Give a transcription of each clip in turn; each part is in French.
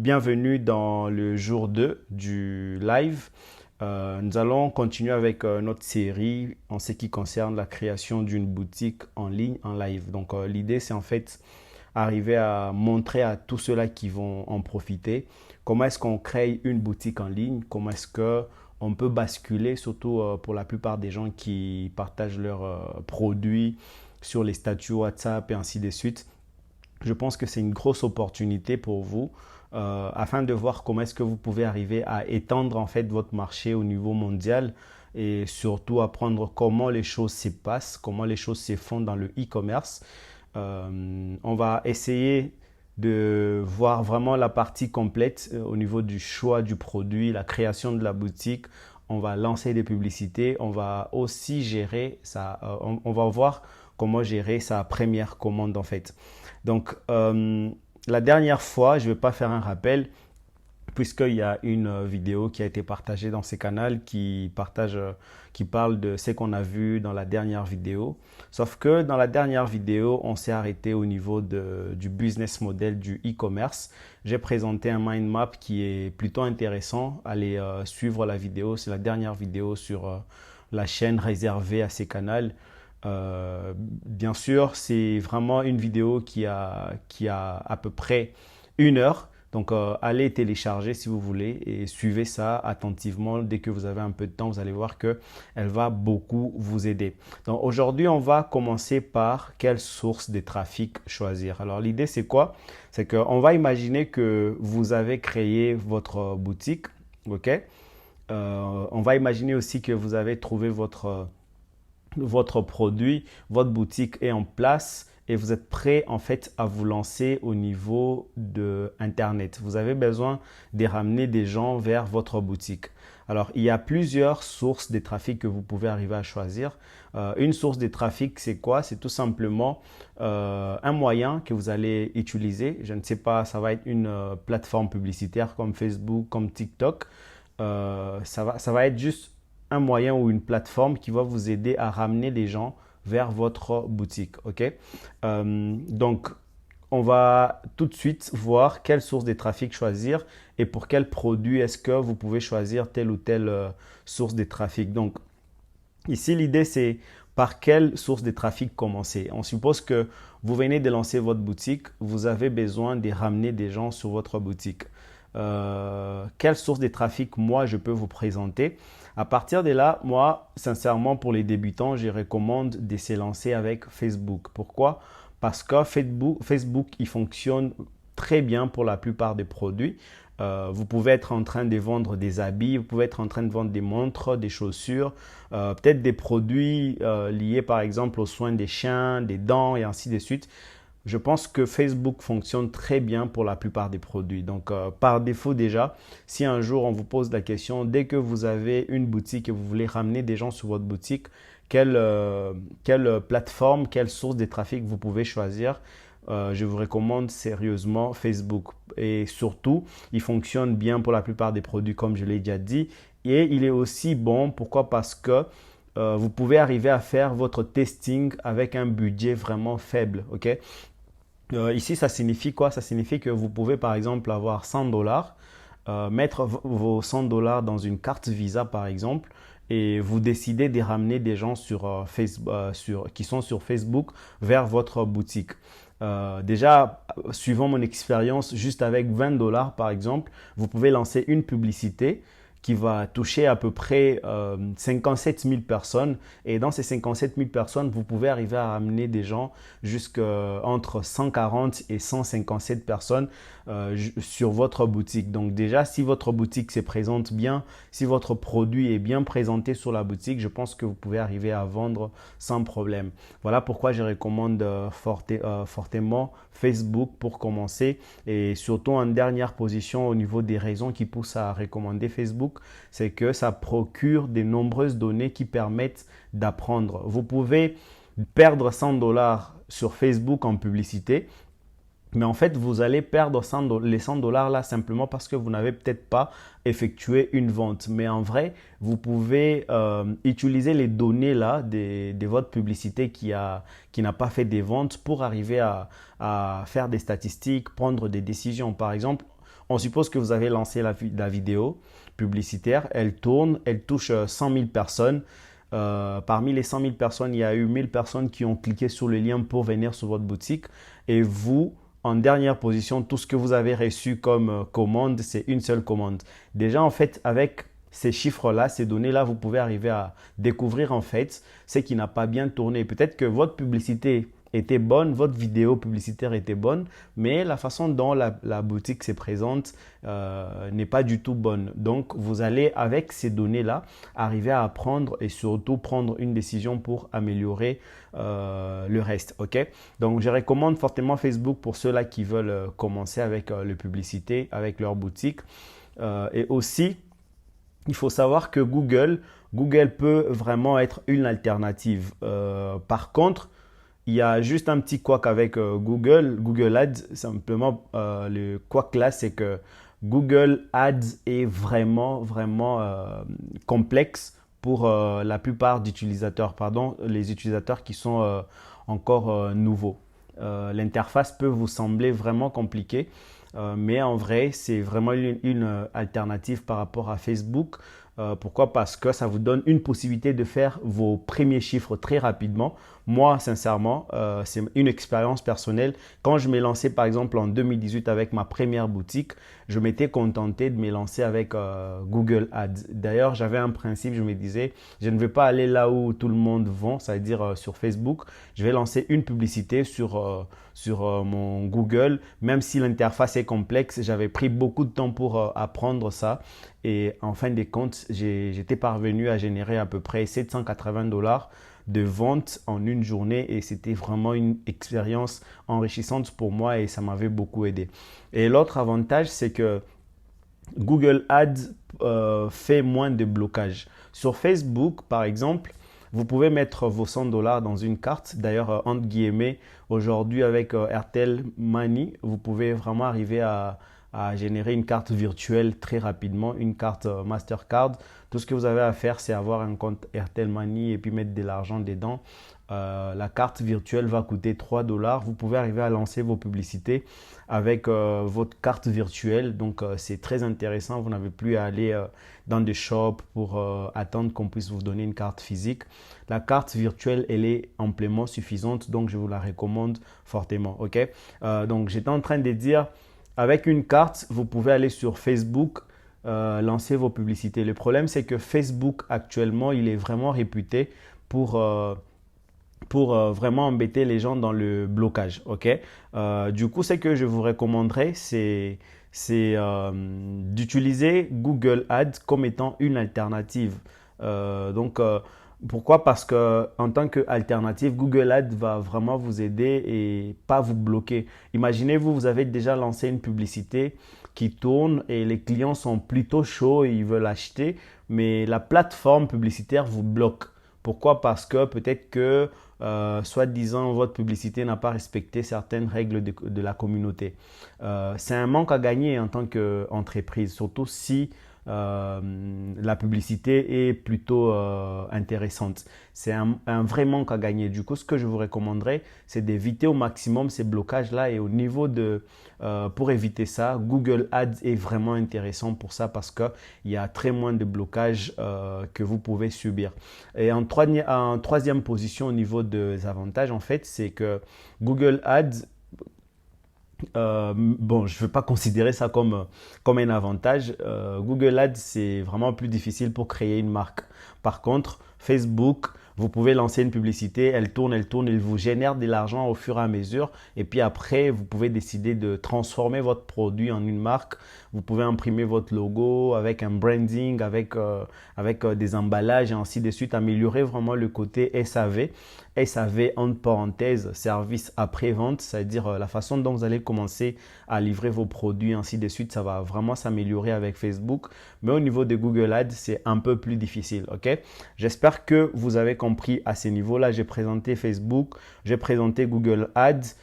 Bienvenue dans le jour 2 du live. Nous allons continuer avec notre série en ce qui concerne la création d'une boutique en ligne en live. Donc l'idée c'est en fait arriver à montrer à tous ceux-là qui vont en profiter comment est-ce qu'on crée une boutique en ligne, comment est-ce qu'on peut basculer, surtout pour la plupart des gens qui partagent leurs produits sur les statuts WhatsApp et ainsi de suite. Je pense que c'est une grosse opportunité pour vous afin de voir comment est-ce que vous pouvez arriver à étendre en fait votre marché au niveau mondial et surtout apprendre comment les choses se passent, comment les choses se font dans le e-commerce. On va essayer de voir vraiment la partie complète au niveau du choix du produit, la création de la boutique. On va lancer des publicités, on va aussi gérer ça, on va voir comment gérer sa première commande en fait. Donc, la dernière fois, je ne vais pas faire un rappel, puisqu'il y a une vidéo qui a été partagée dans ce canal qui parle de ce qu'on a vu dans la dernière vidéo. Sauf que dans la dernière vidéo, on s'est arrêté au niveau du business model du e-commerce. J'ai présenté un mind map qui est plutôt intéressant. Allez suivre la vidéo. C'est la dernière vidéo sur la chaîne réservée à ce canal. Bien sûr, c'est vraiment une vidéo qui a à peu près 1 heure. Donc, allez télécharger si vous voulez et suivez ça attentivement. Dès que vous avez un peu de temps, vous allez voir qu'elle va beaucoup vous aider. Donc, aujourd'hui, on va commencer par quelle source de trafic choisir. Alors, l'idée, c'est quoi? C'est qu'on va imaginer que vous avez créé votre boutique. OK? On va imaginer aussi que vous avez trouvé votre produit, votre boutique est en place et vous êtes prêt en fait à vous lancer au niveau de Internet. Vous avez besoin de ramener des gens vers votre boutique. Alors, il y a plusieurs sources de trafic que vous pouvez arriver à choisir. Une source de trafic, c'est quoi? C'est tout simplement un moyen que vous allez utiliser. Je ne sais pas, ça va être une plateforme publicitaire comme Facebook, comme TikTok. Ça va être juste un moyen ou une plateforme qui va vous aider à ramener des gens vers votre boutique. OK? Donc, on va tout de suite voir quelle source de trafic choisir et pour quel produit est-ce que vous pouvez choisir telle ou telle source de trafic. Donc, ici, l'idée, c'est par quelle source de trafic commencer. On suppose que vous venez de lancer votre boutique, vous avez besoin de ramener des gens sur votre boutique. Quelle source de trafic, moi, je peux vous présenter? À partir de là, moi, sincèrement, pour les débutants, je recommande de se lancer avec Facebook. Pourquoi? Parce que Facebook, il fonctionne très bien pour la plupart des produits. Vous pouvez être en train de vendre des habits, vous pouvez être en train de vendre des montres, des chaussures, peut-être des produits liés par exemple aux soins des chiens, des dents et ainsi de suite. Je pense que Facebook fonctionne très bien pour la plupart des produits. Donc, par défaut déjà, si un jour on vous pose la question, dès que vous avez une boutique et vous voulez ramener des gens sur votre boutique, quelle plateforme, quelle source de trafic vous pouvez choisir? Je vous recommande sérieusement Facebook. Et surtout, il fonctionne bien pour la plupart des produits, comme je l'ai déjà dit. Et il est aussi bon, pourquoi? Parce que vous pouvez arriver à faire votre testing avec un budget vraiment faible. OK? Ici, ça signifie quoi? Ça signifie que vous pouvez par exemple avoir 100 $, mettre vos 100 $ dans une carte Visa par exemple et vous décidez de ramener des gens qui sont sur Facebook vers votre boutique. Déjà, suivant mon expérience, juste avec 20 $ par exemple, vous pouvez lancer une publicité qui va toucher à peu près 57 000 personnes. Et dans ces 57 000 personnes, vous pouvez arriver à ramener des gens jusqu'entre 140 et 157 personnes sur votre boutique. Donc déjà, si votre boutique se présente bien, si votre produit est bien présenté sur la boutique, je pense que vous pouvez arriver à vendre sans problème. Voilà pourquoi je recommande fortement Facebook pour commencer. Et surtout en dernière position au niveau des raisons qui poussent à recommander Facebook, c'est que ça procure de nombreuses données qui permettent d'apprendre. Vous pouvez perdre 100 $ sur Facebook en publicité, mais en fait, vous allez perdre les 100 $ là simplement parce que vous n'avez peut-être pas effectué une vente. Mais en vrai, vous pouvez utiliser les données là de votre publicité qui n'a pas fait des ventes pour arriver à faire des statistiques, prendre des décisions. Par exemple, On suppose que vous avez lancé la vidéo publicitaire, elle tourne, elle touche 100 000 personnes. Parmi les 100 000 personnes, il y a eu 1000 personnes qui ont cliqué sur le lien pour venir sur votre boutique. Et vous, en dernière position, tout ce que vous avez reçu comme commande, c'est une seule commande. Déjà, en fait, avec ces chiffres-là, ces données-là, vous pouvez arriver à découvrir en fait ce qui n'a pas bien tourné. Peut-être que votre publicité était bonne, votre vidéo publicitaire était bonne, mais la façon dont la boutique se présente n'est pas du tout bonne. Donc, vous allez, avec ces données-là, arriver à apprendre et surtout prendre une décision pour améliorer le reste. Ok? Donc, je recommande fortement Facebook pour ceux-là qui veulent commencer avec la publicité, avec leur boutique. Et aussi, il faut savoir que Google peut vraiment être une alternative. Par contre, il y a juste un petit couac avec Google Ads. Simplement, le couac là, c'est que Google Ads est vraiment complexe pour la plupart d'utilisateurs, les utilisateurs qui sont encore nouveaux. L'interface peut vous sembler vraiment compliquée, mais en vrai, c'est vraiment une alternative par rapport à Facebook. Pourquoi? Parce que ça vous donne une possibilité de faire vos premiers chiffres très rapidement. Moi, sincèrement, c'est une expérience personnelle. Quand je m'ai lancé, par exemple, en 2018 avec ma première boutique, je m'étais contenté de me lancer avec Google Ads. D'ailleurs, j'avais un principe, je me disais, je ne vais pas aller là où tout le monde va, c'est-à-dire sur Facebook. Je vais lancer une publicité sur mon Google, même si l'interface est complexe. J'avais pris beaucoup de temps pour apprendre ça. Et en fin de compte, j'étais parvenu à générer à peu près $780 de vente en une journée et c'était vraiment une expérience enrichissante pour moi et ça m'avait beaucoup aidé. Et l'autre avantage, c'est que Google Ads fait moins de blocage. Sur Facebook, par exemple, vous pouvez mettre vos $100 dans une carte. D'ailleurs, entre guillemets, aujourd'hui avec Airtel Money, vous pouvez vraiment arriver à générer une carte virtuelle très rapidement, une carte Mastercard. Tout ce que vous avez à faire, c'est avoir un compte Airtel Money et puis mettre de l'argent dedans. La carte virtuelle va coûter $3. Vous pouvez arriver à lancer vos publicités avec votre carte virtuelle. Donc, c'est très intéressant. Vous n'avez plus à aller dans des shops pour attendre qu'on puisse vous donner une carte physique. La carte virtuelle, elle est amplement suffisante. Donc, je vous la recommande fortement. Ok? Donc, j'étais en train de dire, avec une carte, vous pouvez aller sur Facebook, lancer vos publicités. Le problème, c'est que Facebook, actuellement, il est vraiment réputé pour vraiment embêter les gens dans le blocage. Ok? Du coup, ce que je vous recommanderais, c'est d'utiliser Google Ads comme étant une alternative. Pourquoi? Parce que en tant qu'alternative, Google Ads va vraiment vous aider et pas vous bloquer. Imaginez-vous, vous avez déjà lancé une publicité qui tourne et les clients sont plutôt chauds et ils veulent acheter, mais la plateforme publicitaire vous bloque. Pourquoi? Parce que peut-être que, soi-disant, votre publicité n'a pas respecté certaines règles de la communauté. C'est un manque à gagner en tant qu'entreprise, surtout si la publicité est plutôt intéressante. C'est un vrai manque à gagner. Du coup, ce que je vous recommanderais, c'est d'éviter au maximum ces blocages-là. Et au niveau pour éviter ça, Google Ads est vraiment intéressant pour ça parce qu'il y a très moins de blocages que vous pouvez subir. Et en troisième position au niveau des avantages, en fait, c'est que Google Ads, je ne veux pas considérer ça comme un avantage. Google Ads, c'est vraiment plus difficile pour créer une marque. Par contre, Facebook, vous pouvez lancer une publicité, elle tourne, il vous génère de l'argent au fur et à mesure. Et puis après, vous pouvez décider de transformer votre produit en une marque. Vous pouvez imprimer votre logo avec un branding, avec des emballages et ainsi de suite. Améliorer vraiment le côté SAV. SAV, entre parenthèses, service après-vente, c'est-à-dire la façon dont vous allez commencer à livrer vos produits, ainsi de suite. Ça va vraiment s'améliorer avec Facebook. Mais au niveau de Google Ads, c'est un peu plus difficile. Ok? J'espère que vous avez compris à ces niveaux-là. J'ai présenté Facebook, j'ai présenté Google Ads.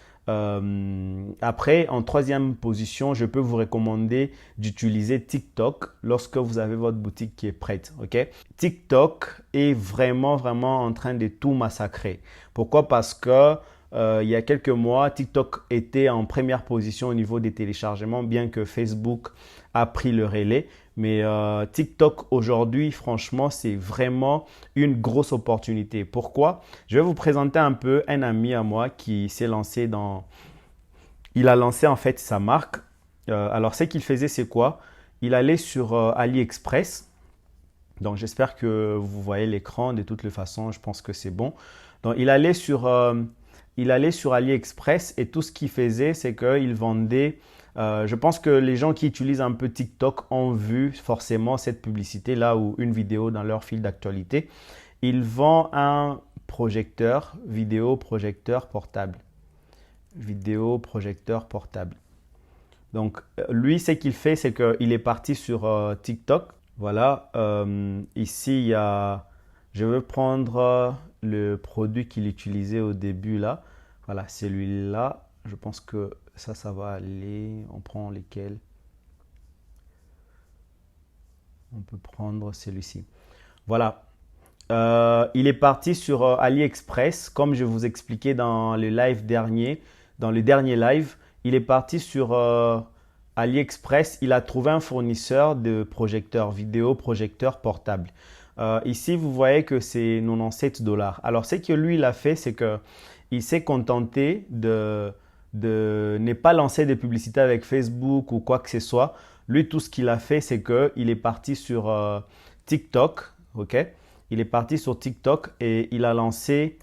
Après, en troisième position, je peux vous recommander d'utiliser TikTok lorsque vous avez votre boutique qui est prête. Ok? TikTok est vraiment en train de tout massacrer. Pourquoi? Parce que il y a quelques mois, TikTok était en première position au niveau des téléchargements, bien que Facebook a pris le relais. Mais TikTok aujourd'hui, franchement, c'est vraiment une grosse opportunité. Pourquoi? Je vais vous présenter un peu un ami à moi qui s'est lancé dans... Il a lancé en fait sa marque. Alors, ce qu'il faisait, c'est quoi? Il allait sur AliExpress. Donc, j'espère que vous voyez l'écran. De toutes les façons, je pense que c'est bon. Donc, il allait sur AliExpress et tout ce qu'il faisait, c'est qu'il vendait. Je pense que les gens qui utilisent un peu TikTok ont vu forcément cette publicité là ou une vidéo dans leur fil d'actualité. Il vend un projecteur, vidéo projecteur portable. Vidéo projecteur portable. Donc, lui, ce qu'il fait, c'est qu'il est parti sur TikTok. Voilà, ici, il y a, je vais prendre le produit qu'il utilisait au début là. Voilà, celui-là. Je pense que ça va aller. On prend lesquels? On peut prendre celui-ci. Voilà. Il est parti sur AliExpress, comme je vous expliquais dans le live dernier. Dans le dernier live, il est parti sur AliExpress. Il a trouvé un fournisseur de projecteurs vidéo, projecteurs portables. Ici, vous voyez que c'est 97 $. Alors, ce que lui, il a fait, c'est qu'il s'est contenté de ne pas lancer des publicités avec Facebook ou quoi que ce soit. Lui, tout ce qu'il a fait, c'est qu'il est parti sur TikTok. OK? Il est parti sur TikTok et il a lancé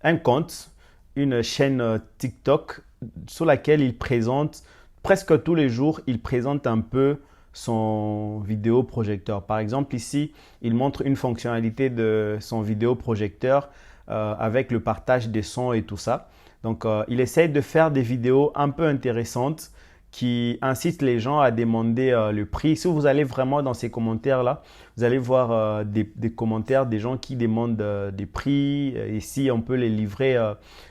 un compte, une chaîne TikTok sur laquelle il présente presque tous les jours, il présente un peu son vidéoprojecteur. Par exemple, ici, il montre une fonctionnalité de son vidéoprojecteur avec le partage des sons et tout ça. Donc, il essaie de faire des vidéos un peu intéressantes qui incitent les gens à demander le prix. Si vous allez vraiment dans ces commentaires-là, vous allez voir des commentaires des gens qui demandent des prix et si on peut les livrer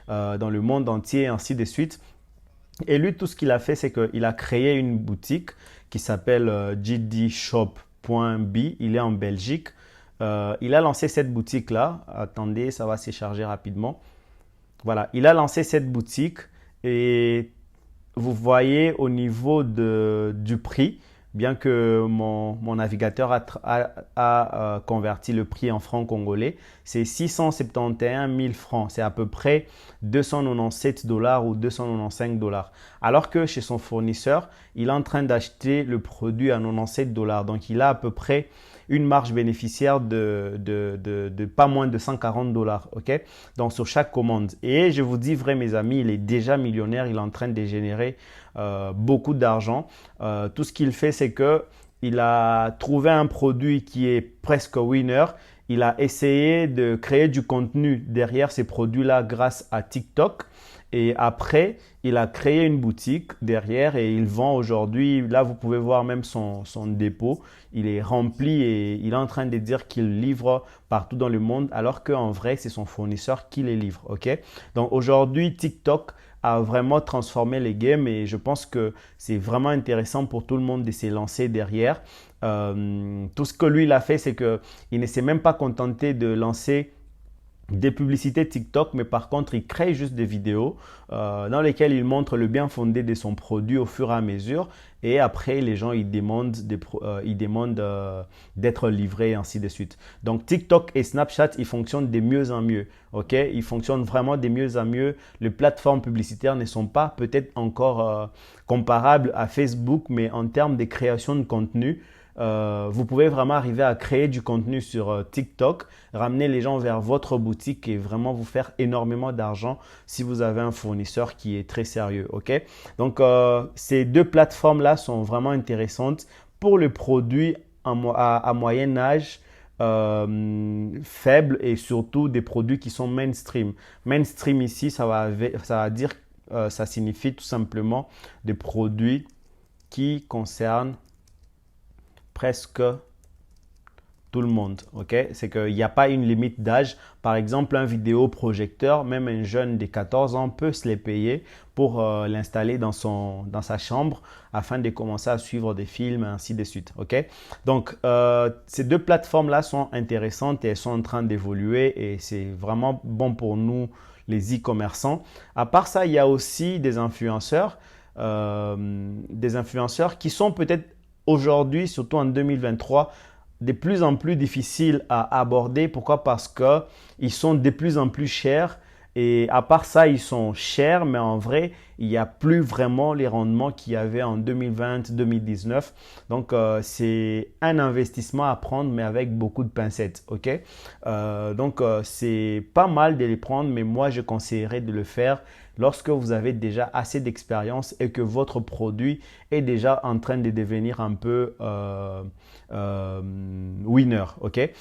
dans le monde entier, ainsi de suite. Et lui, tout ce qu'il a fait, c'est qu'il a créé une boutique qui s'appelle jdshop.b. Il est en Belgique. Il a lancé cette boutique-là. Attendez, ça va se charger rapidement. Voilà, il a lancé cette boutique et vous voyez au niveau du prix, bien que mon navigateur a converti le prix en francs congolais, c'est 671 000 francs. C'est à peu près 297 $ ou 295 $. Alors que chez son fournisseur, il est en train d'acheter le produit à 97 $. Donc, il a à peu près une marge bénéficiaire de pas moins de 140 $. OK? Donc, sur chaque commande. Et je vous dis vrai, mes amis, il est déjà millionnaire. Il est en train de générer beaucoup d'argent. Tout ce qu'il fait, c'est qu'il a trouvé un produit qui est presque winner. Il a essayé de créer du contenu derrière ces produits-là grâce à TikTok. Et après, il a créé une boutique derrière et il vend aujourd'hui. Là, vous pouvez voir même son dépôt. Il est rempli et il est en train de dire qu'il livre partout dans le monde alors qu'en vrai, c'est son fournisseur qui les livre. OK? Donc aujourd'hui, TikTok a vraiment transformé les games et je pense que c'est vraiment intéressant pour tout le monde de se lancer derrière. Tout ce que lui, il a fait, c'est qu'il ne s'est même pas contenté de lancer des publicités TikTok, mais par contre, il crée juste des vidéos dans lesquelles il montre le bien fondé de son produit au fur et à mesure. Et après, les gens, ils demandent d'être livrés et ainsi de suite. Donc, TikTok et Snapchat, ils fonctionnent de mieux en mieux. OK? Ils fonctionnent vraiment de mieux en mieux. Les plateformes publicitaires ne sont pas peut-être encore comparables à Facebook, mais en termes de création de contenu, vous pouvez vraiment arriver à créer du contenu sur TikTok, ramener les gens vers votre boutique et vraiment vous faire énormément d'argent si vous avez un fournisseur qui est très sérieux. OK? Donc, ces deux plateformes-là sont vraiment intéressantes pour le produit à moyen âge. Faible et surtout des produits qui sont mainstream. Mainstream ici, ça va dire, ça signifie tout simplement des produits qui concernent presque tout le monde, ok? C'est qu'il n'y a pas une limite d'âge. Par exemple, un vidéoprojecteur, même un jeune de 14 ans peut se les payer pour l'installer dans sa chambre afin de commencer à suivre des films, ainsi de suite, ok? Donc, ces deux plateformes-là sont intéressantes et elles sont en train d'évoluer et c'est vraiment bon pour nous, les e-commerçants. À part ça, il y a aussi des influenceurs qui sont peut-être aujourd'hui, surtout en 2023, de plus en plus difficiles à aborder. Pourquoi? Parce qu'ils sont de plus en plus chers. Et à part ça, ils sont chers, mais en vrai, il n'y a plus vraiment les rendements qu'il y avait en 2020-2019. Donc, c'est un investissement à prendre, mais avec beaucoup de pincettes. Ok? C'est pas mal de les prendre, mais moi, je conseillerais de le faire lorsque vous avez déjà assez d'expérience et que votre produit est déjà en train de devenir un peu winner. Ok?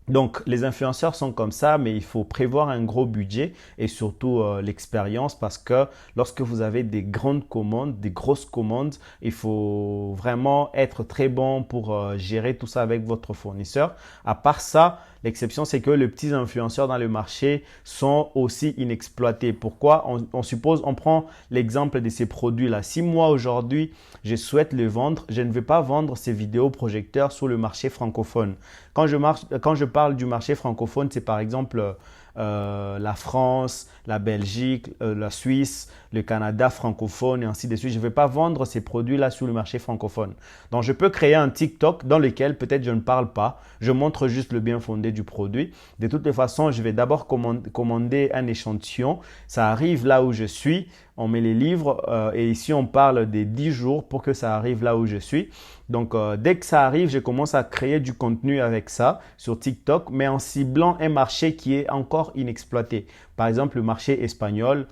Donc, les influenceurs sont comme ça, mais il faut prévoir un gros budget et surtout l'expérience parce que lorsque vous avez des grandes commandes, des grosses commandes, il faut vraiment être très bon pour gérer tout ça avec votre fournisseur. À part ça, l'exception, c'est que les petits influenceurs dans le marché sont aussi inexploités. Pourquoi? On prend l'exemple de ces produits-là. Si moi, aujourd'hui, je souhaite les vendre, je ne vais pas vendre ces vidéoprojecteurs sur le marché francophone. Quand je parle du marché francophone, c'est par exemple la France, la Belgique, la Suisse, le Canada francophone et ainsi de suite. Je ne vais pas vendre ces produits-là sur le marché francophone. Donc, je peux créer un TikTok dans lequel peut-être je ne parle pas. Je montre juste le bien fondé du produit. De toutes les façons, je vais d'abord commander un échantillon. Ça arrive là où je suis. On met les livres et ici, on parle des 10 jours pour que ça arrive là où je suis. Donc, dès que ça arrive, je commence à créer du contenu avec ça sur TikTok, mais en ciblant un marché qui est encore inexploité. Par exemple, le marché espagnol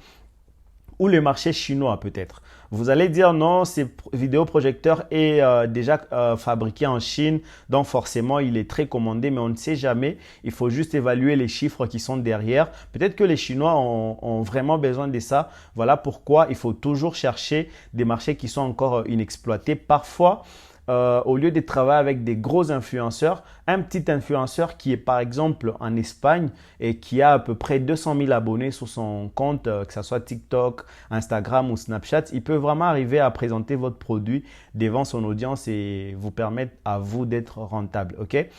ou le marché chinois peut-être. Vous allez dire non, ce vidéoprojecteur est déjà fabriqué en Chine, donc forcément il est très commandé, mais on ne sait jamais. Il faut juste évaluer les chiffres qui sont derrière. Peut-être que les Chinois ont vraiment besoin de ça. Voilà pourquoi il faut toujours chercher des marchés qui sont encore inexploités. Parfois, au lieu de travailler avec des gros influenceurs, un petit influenceur qui est par exemple en Espagne et qui a à peu près 200 000 abonnés sur son compte, que ce soit TikTok, Instagram ou Snapchat, il peut vraiment arriver à présenter votre produit devant son audience et vous permettre à vous d'être rentable. Ok?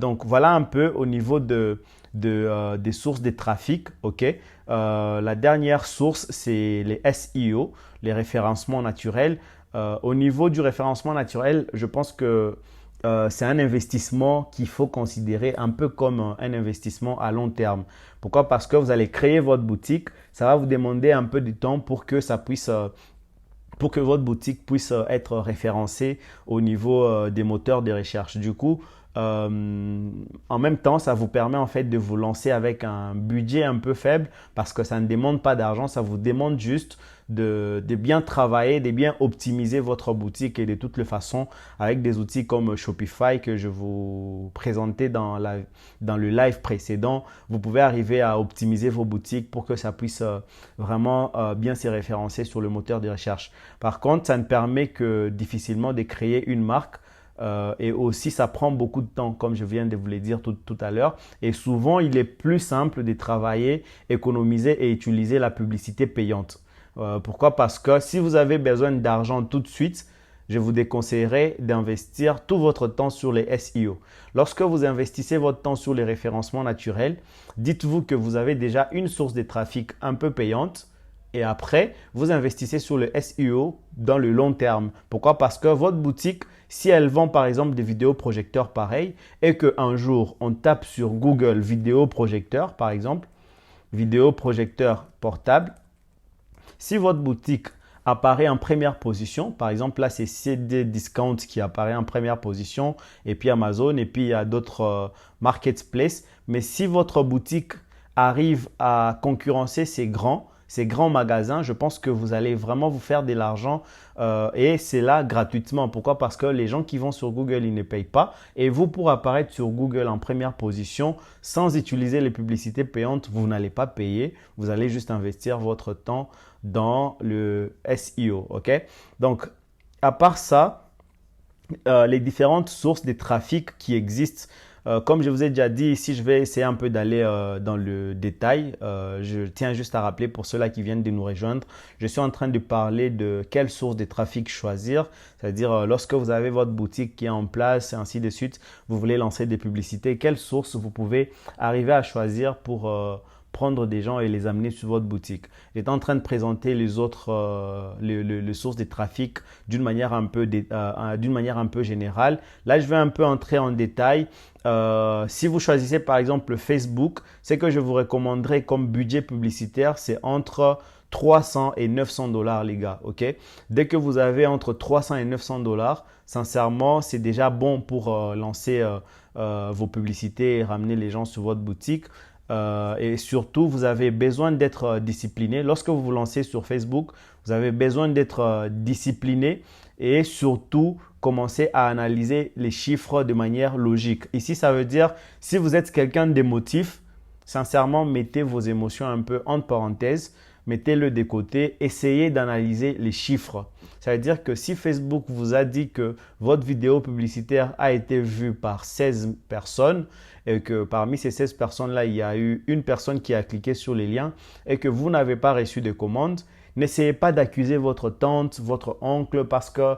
Donc voilà un peu au niveau des sources de trafic. Ok? La dernière source, c'est les SEO, les référencements naturels. Au niveau du référencement naturel, je pense que c'est un investissement qu'il faut considérer un peu comme un investissement à long terme. Pourquoi? Parce que vous allez créer votre boutique, ça va vous demander un peu de temps pour que pour que votre boutique puisse être référencée au niveau des moteurs de recherche. Du coup, en même temps, ça vous permet en fait de vous lancer avec un budget un peu faible parce que ça ne demande pas d'argent, ça vous demande juste de bien travailler, de bien optimiser votre boutique et de toutes les façons avec des outils comme Shopify que je vous présentais dans le live précédent. Vous pouvez arriver à optimiser vos boutiques pour que ça puisse vraiment bien se référencer sur le moteur de recherche. Par contre, ça ne permet que difficilement de créer une marque. Et aussi, ça prend beaucoup de temps, comme je viens de vous le dire tout à l'heure. Et souvent, il est plus simple de travailler, économiser et utiliser la publicité payante. Pourquoi? Parce que si vous avez besoin d'argent tout de suite, je vous déconseillerais d'investir tout votre temps sur les SEO. Lorsque vous investissez votre temps sur les référencements naturels, dites-vous que vous avez déjà une source de trafic un peu payante. Et après, vous investissez sur le SEO dans le long terme. Pourquoi? Parce que votre boutique, si elle vend par exemple des vidéoprojecteurs pareils et qu'un jour on tape sur Google vidéoprojecteur par exemple, vidéoprojecteur portable, si votre boutique apparaît en première position, par exemple là c'est CD Discount qui apparaît en première position et puis Amazon et puis il y a d'autres marketplaces, mais si votre boutique arrive à concurrencer ces grands magasins, je pense que vous allez vraiment vous faire de l'argent et c'est là gratuitement. Pourquoi? Parce que les gens qui vont sur Google, ils ne payent pas et vous, pour apparaître sur Google en première position sans utiliser les publicités payantes, vous n'allez pas payer. Vous allez juste investir votre temps dans le SEO. Ok? Donc, à part ça, les différentes sources de trafic qui existent. Comme je vous ai déjà dit, ici, je vais essayer un peu d'aller dans le détail. Je tiens juste à rappeler pour ceux-là qui viennent de nous rejoindre, je suis en train de parler de quelle source de trafic choisir. C'est-à-dire, lorsque vous avez votre boutique qui est en place et ainsi de suite, vous voulez lancer des publicités, quelle source vous pouvez arriver à choisir pour prendre des gens et les amener sur votre boutique. J'étais en train de présenter les autres les sources de trafic d'une manière un peu générale. Là, je vais un peu entrer en détail. Si vous choisissez par exemple Facebook, ce que je vous recommanderais comme budget publicitaire, c'est entre 300 et 900 dollars les gars, ok? Dès que vous avez entre 300 et 900 dollars, sincèrement, c'est déjà bon pour lancer vos publicités et ramener les gens sur votre boutique. Et surtout, vous avez besoin d'être discipliné. Lorsque vous vous lancez sur Facebook, vous avez besoin d'être discipliné et surtout commencer à analyser les chiffres de manière logique. Ici, ça veut dire si vous êtes quelqu'un d'émotif, sincèrement, mettez vos émotions un peu entre parenthèses, mettez-le de côté, essayez d'analyser les chiffres. Ça veut dire que si Facebook vous a dit que votre vidéo publicitaire a été vue par 16 personnes et que parmi ces 16 personnes-là, il y a eu une personne qui a cliqué sur les liens et que vous n'avez pas reçu de commande, n'essayez pas d'accuser votre tante, votre oncle parce que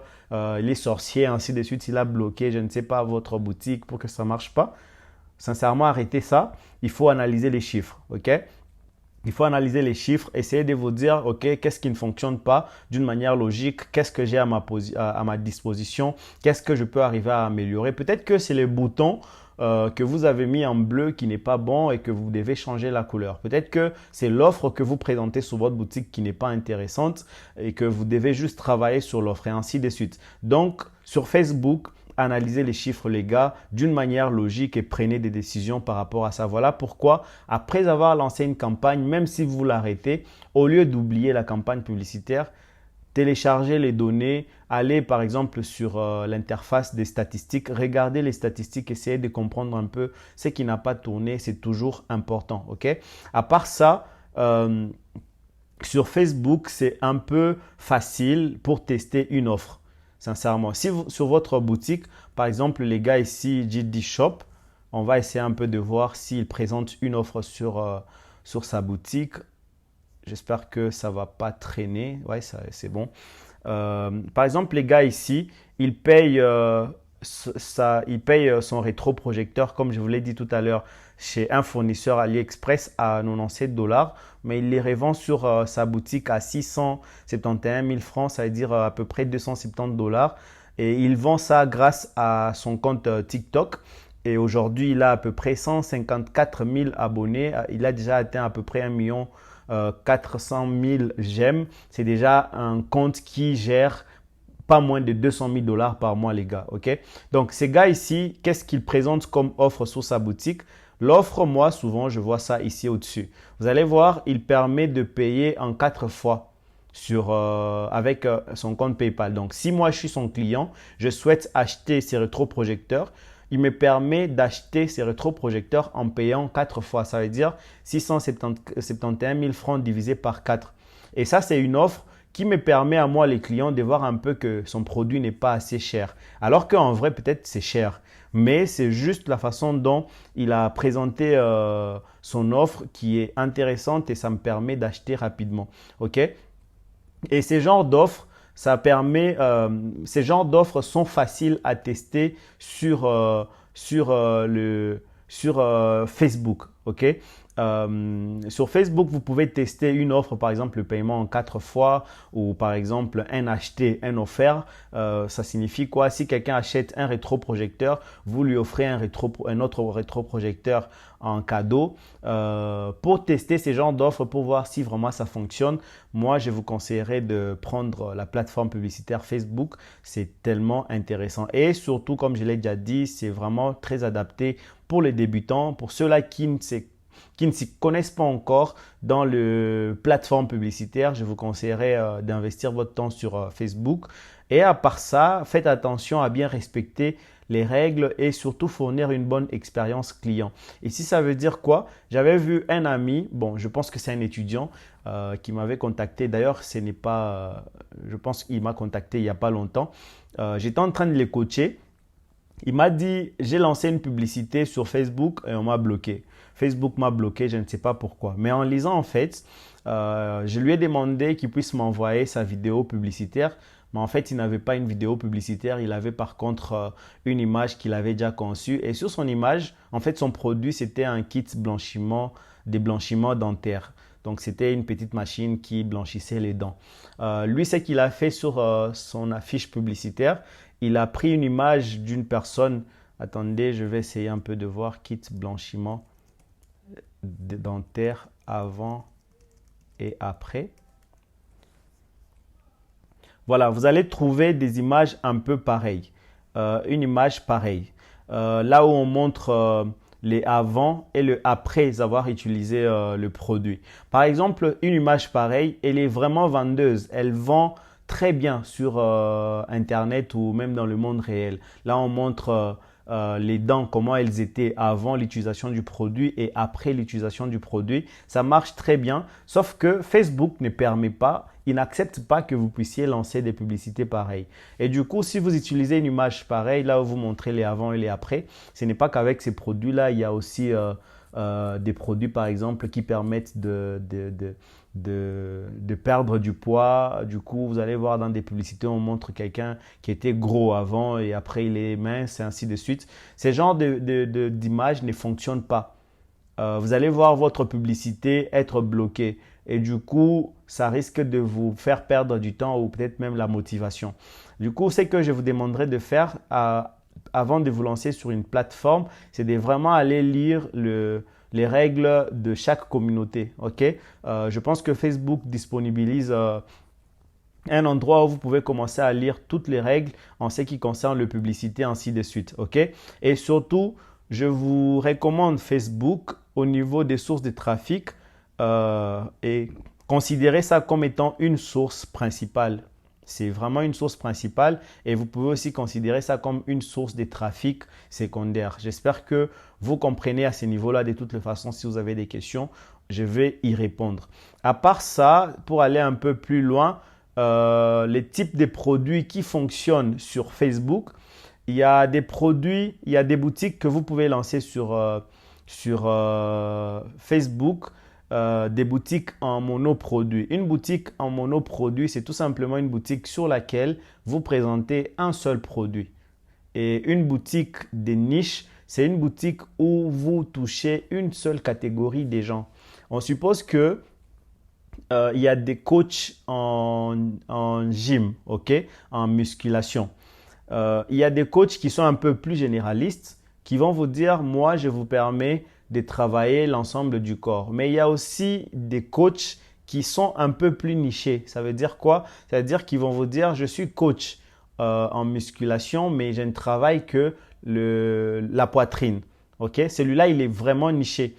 les sorciers, ainsi de suite, il a bloqué, je ne sais pas, votre boutique pour que ça ne marche pas. Sincèrement, arrêtez ça. Il faut analyser les chiffres, ok? Il faut analyser les chiffres, essayer de vous dire, ok, qu'est-ce qui ne fonctionne pas d'une manière logique, qu'est-ce que j'ai à ma disposition, qu'est-ce que je peux arriver à améliorer. Peut-être que c'est les boutons que vous avez mis en bleu qui n'est pas bon et que vous devez changer la couleur. Peut-être que c'est l'offre que vous présentez sur votre boutique qui n'est pas intéressante et que vous devez juste travailler sur l'offre et ainsi de suite. Donc, sur Facebook, analysez les chiffres, les gars, d'une manière logique et prenez des décisions par rapport à ça. Voilà pourquoi, après avoir lancé une campagne, même si vous l'arrêtez, au lieu d'oublier la campagne publicitaire, téléchargez les données, allez par exemple sur l'interface des statistiques, regardez les statistiques, essayez de comprendre un peu ce qui n'a pas tourné, c'est toujours important, ok? À part ça, sur Facebook, c'est un peu facile pour tester une offre. Sincèrement, si vous, sur votre boutique, par exemple, les gars ici, JD Shop, on va essayer un peu de voir s'il présente une offre sur sa boutique. J'espère que ça ne va pas traîner. Ouais, c'est bon. Par exemple, les gars ici, ils payent son rétroprojecteur, comme je vous l'ai dit tout à l'heure, chez un fournisseur AliExpress à 97 dollars, mais il les revend sur sa boutique à 671 000 francs, ça veut dire à peu près 270 dollars. Et il vend ça grâce à son compte TikTok. Et aujourd'hui, il a à peu près 154 000 abonnés. Il a déjà atteint à peu près 1 400 000 j'aime. C'est déjà un compte qui gère pas moins de 200 000 dollars par mois, les gars. Ok? Donc, ces gars ici, qu'est-ce qu'ils présentent comme offre sur sa boutique? L'offre, moi, souvent, je vois ça ici au-dessus. Vous allez voir, il permet de payer en 4 fois avec son compte PayPal. Donc, si moi, je suis son client, je souhaite acheter ces rétroprojecteurs, il me permet d'acheter ces rétroprojecteurs en payant 4 fois. Ça veut dire 671 000 francs divisé par 4. Et ça, c'est une offre qui me permet à moi, les clients, de voir un peu que son produit n'est pas assez cher. Alors qu'en vrai, peut-être c'est cher. Mais c'est juste la façon dont il a présenté son offre qui est intéressante et ça me permet d'acheter rapidement. Ok? Et ces genres d'offres, ces genres d'offres sont faciles à tester sur Facebook. Ok? Sur Facebook, vous pouvez tester une offre, par exemple le paiement en 4 fois ou par exemple un acheté, un offert. Ça signifie quoi? Si quelqu'un achète un rétroprojecteur, vous lui offrez un autre rétroprojecteur en cadeau. Pour tester ces genres d'offres, pour voir si vraiment ça fonctionne, moi je vous conseillerais de prendre la plateforme publicitaire Facebook. C'est tellement intéressant et surtout, comme je l'ai déjà dit, c'est vraiment très adapté pour les débutants, pour ceux-là qui ne s'y connaissent pas encore dans le plateforme publicitaire. Je vous conseillerais d'investir votre temps sur Facebook. Et à part ça, faites attention à bien respecter les règles et surtout fournir une bonne expérience client. Ici, ça veut dire quoi? J'avais vu un ami, bon, je pense que c'est un étudiant qui m'avait contacté. D'ailleurs, ce n'est pas, je pense qu'il m'a contacté il n'y a pas longtemps. J'étais en train de les coacher. Il m'a dit, j'ai lancé une publicité sur Facebook et on m'a bloqué. Facebook m'a bloqué, je ne sais pas pourquoi. Mais en lisant, en fait, je lui ai demandé qu'il puisse m'envoyer sa vidéo publicitaire. Mais en fait, il n'avait pas une vidéo publicitaire. Il avait par contre une image qu'il avait déjà conçue. Et sur son image, en fait, son produit, c'était un kit blanchiment, déblanchiment dentaire. Donc, c'était une petite machine qui blanchissait les dents. Lui, ce qu'il a fait sur son affiche publicitaire, il a pris une image d'une personne. Attendez, je vais essayer un peu de voir. Kit blanchiment dentaire avant et après. Voilà, vous allez trouver des images un peu pareilles. Une image pareille. Là où on montre les avant et le après avoir utilisé le produit. Par exemple, une image pareille, elle est vraiment vendeuse. Elle vend très bien sur Internet ou même dans le monde réel. Là, on montre les dents, comment elles étaient avant l'utilisation du produit et après l'utilisation du produit. Ça marche très bien, sauf que Facebook ne permet pas, il n'accepte pas que vous puissiez lancer des publicités pareilles. Et du coup, si vous utilisez une image pareille, là où vous montrez les avant et les après, ce n'est pas qu'avec ces produits-là, il y a aussi des produits, par exemple, qui permettent de perdre du poids. Du coup, vous allez voir dans des publicités, on montre quelqu'un qui était gros avant et après il est mince et ainsi de suite. Ces genres d'images ne fonctionnent pas. Vous allez voir votre publicité être bloquée et du coup, ça risque de vous faire perdre du temps ou peut-être même la motivation. Du coup, ce que je vous demanderai de faire avant de vous lancer sur une plateforme, c'est de vraiment aller lire les règles de chaque communauté. Okay? Je pense que Facebook disponibilise un endroit où vous pouvez commencer à lire toutes les règles en ce qui concerne la publicité, ainsi de suite. Okay? Et surtout, je vous recommande Facebook au niveau des sources de trafic et considérez ça comme étant une source principale. C'est vraiment une source principale et vous pouvez aussi considérer ça comme une source de trafic secondaire. J'espère que vous comprenez à ce niveau-là. De toutes les façons, si vous avez des questions, je vais y répondre. À part ça, pour aller un peu plus loin, les types de produits qui fonctionnent sur Facebook, il y a des produits, il y a des boutiques que vous pouvez lancer sur Facebook. Des boutiques en monoproduit. Une boutique en monoproduit, c'est tout simplement une boutique sur laquelle vous présentez un seul produit. Et une boutique de niche, c'est une boutique où vous touchez une seule catégorie des gens. On suppose que il y a des coachs en gym, okay, en musculation. Il y a des coachs qui sont un peu plus généralistes, qui vont vous dire, moi, je vous permets de travailler l'ensemble du corps. Mais il y a aussi des coachs qui sont un peu plus nichés. Ça veut dire quoi? Ça veut dire qu'ils vont vous dire, je suis coach en musculation, mais je ne travaille que la poitrine. Okay? Celui-là, il est vraiment niché.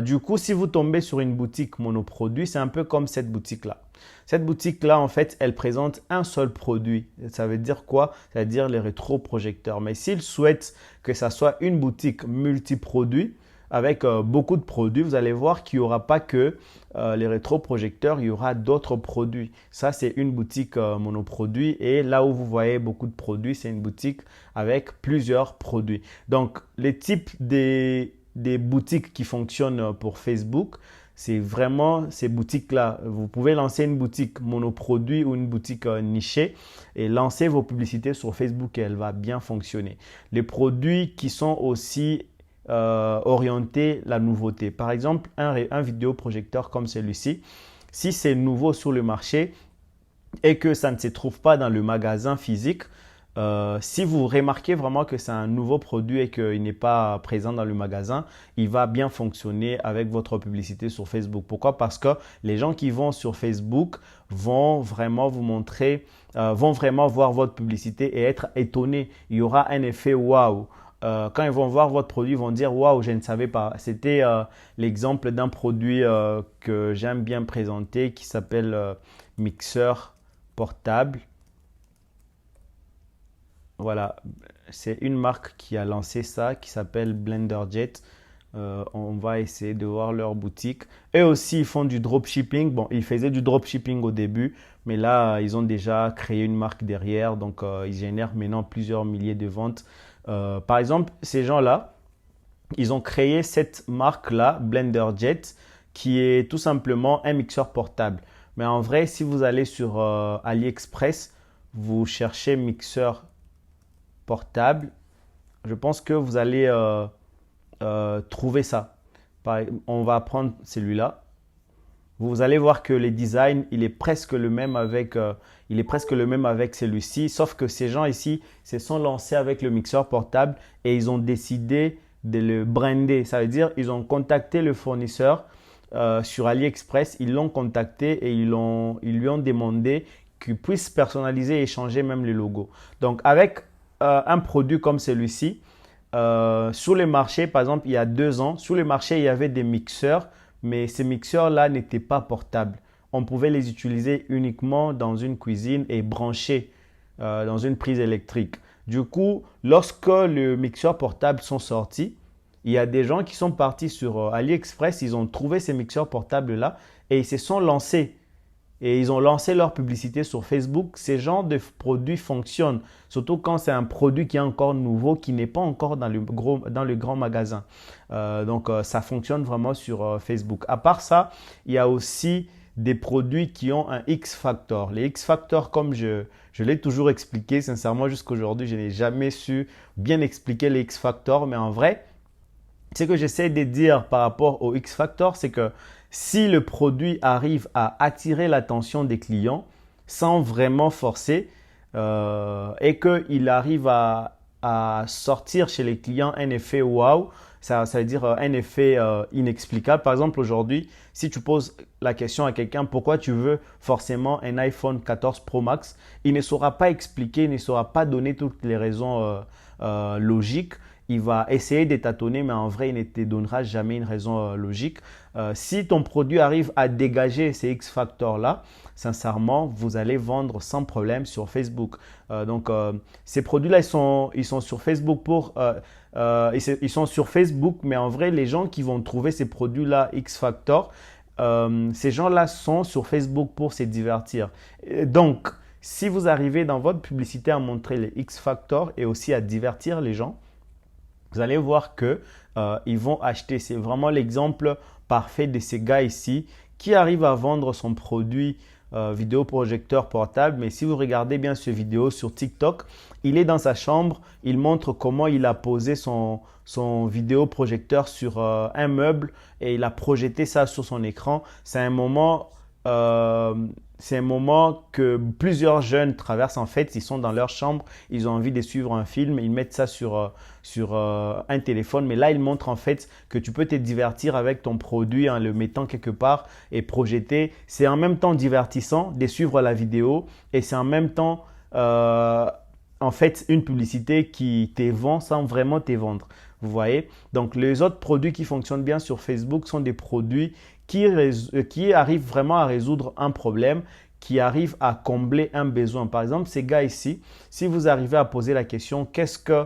Du coup, si vous tombez sur une boutique monoproduit, c'est un peu comme cette boutique-là. Cette boutique-là, en fait, elle présente un seul produit. Ça veut dire quoi? Ça veut dire les rétroprojecteurs. Mais s'ils souhaitent que ça soit une boutique multiproduit, avec beaucoup de produits, vous allez voir qu'il n'y aura pas que les rétroprojecteurs, il y aura d'autres produits. Ça, c'est une boutique monoproduit et là où vous voyez beaucoup de produits, c'est une boutique avec plusieurs produits. Donc, les types des boutiques qui fonctionnent pour Facebook, c'est vraiment ces boutiques-là. Vous pouvez lancer une boutique monoproduit ou une boutique nichée et lancer vos publicités sur Facebook et elle va bien fonctionner. Les produits qui sont aussi orienter la nouveauté. Par exemple, un vidéoprojecteur comme celui-ci, si c'est nouveau sur le marché et que ça ne se trouve pas dans le magasin physique, si vous remarquez vraiment que c'est un nouveau produit et qu'il n'est pas présent dans le magasin, il va bien fonctionner avec votre publicité sur Facebook. Pourquoi? Parce que les gens qui vont sur Facebook vont vraiment vous montrer, vont vraiment voir votre publicité et être étonnés. Il y aura un effet waouh. Quand ils vont voir votre produit, ils vont dire « Waouh, je ne savais pas ». C'était l'exemple d'un produit que j'aime bien présenter qui s'appelle mixeur portable. Voilà, c'est une marque qui a lancé ça, qui s'appelle BlenderJet. On va essayer de voir leur boutique. Eux aussi, ils font du dropshipping. Bon, ils faisaient du dropshipping au début, mais là, ils ont déjà créé une marque derrière. Donc, ils génèrent maintenant plusieurs milliers de ventes. Par exemple, ces gens-là, ils ont créé cette marque-là, BlenderJet, qui est tout simplement un mixeur portable. Mais en vrai, si vous allez sur AliExpress, vous cherchez mixeur portable, je pense que vous allez trouver ça. On va prendre celui-là. Vous allez voir que les designs, il est presque le même avec, celui-ci, sauf que ces gens ici se sont lancés avec le mixeur portable et ils ont décidé de le brander. Ça veut dire ils ont contacté le fournisseur sur AliExpress, ils l'ont contacté et ils lui ont demandé qu'il puisse personnaliser et changer même le logo. Donc avec un produit comme celui-ci, sur le marché, par exemple, il y a 2 ans, sur le marché, il y avait des mixeurs, mais ces mixeurs-là n'étaient pas portables. On pouvait les utiliser uniquement dans une cuisine et brancher dans une prise électrique. Du coup, lorsque les mixeurs portables sont sortis, il y a des gens qui sont partis sur AliExpress, ils ont trouvé ces mixeurs portables-là et ils se sont lancés. Et ils ont lancé leur publicité sur Facebook. Ces genres de produits fonctionnent, surtout quand c'est un produit qui est encore nouveau, qui n'est pas encore dans le grand magasin. Donc, ça fonctionne vraiment sur Facebook. À part ça, il y a aussi des produits qui ont un X-Factor. Les X-Factor, comme je l'ai toujours expliqué, sincèrement, jusqu'à aujourd'hui, je n'ai jamais su bien expliquer les X-Factor. Mais en vrai, ce que j'essaie de dire par rapport au X-Factor, c'est que si le produit arrive à attirer l'attention des clients sans vraiment forcer et qu'il arrive à sortir chez les clients un effet wow, ça veut dire un effet inexplicable. Par exemple, aujourd'hui, si tu poses la question à quelqu'un pourquoi tu veux forcément un iPhone 14 Pro Max, il ne saura pas expliquer, il ne saura pas donner toutes les raisons logiques. Il va essayer de tâtonner, mais en vrai, il ne te donnera jamais une raison logique. Si ton produit arrive à dégager ces X-Factors-là, sincèrement, vous allez vendre sans problème sur Facebook. Ces produits-là, ils sont sur Facebook ils sont sur Facebook, mais en vrai, les gens qui vont trouver ces produits-là X-Factor, ces gens-là sont sur Facebook pour se divertir. Donc, si vous arrivez dans votre publicité à montrer les X-Factor et aussi à divertir les gens, vous allez voir qu'ils vont acheter. C'est vraiment l'exemple parfait de ces gars ici qui arrive à vendre son produit vidéoprojecteur portable. Mais si vous regardez bien cette vidéo sur TikTok, il est dans sa chambre. Il montre comment il a posé son vidéoprojecteur sur un meuble et il a projeté ça sur son écran. C'est un moment que plusieurs jeunes traversent en fait. Ils sont dans leur chambre, ils ont envie de suivre un film, ils mettent ça sur un téléphone. Mais là, ils montrent en fait que tu peux te divertir avec ton produit en le mettant quelque part et projeter. C'est en même temps divertissant de suivre la vidéo et c'est en même temps en fait une publicité qui te vend sans vraiment te vendre. Vous voyez? Donc, les autres produits qui fonctionnent bien sur Facebook sont des produits qui arrivent vraiment à résoudre un problème, qui arrivent à combler un besoin. Par exemple, ces gars ici, si vous arrivez à poser la question, qu'est-ce que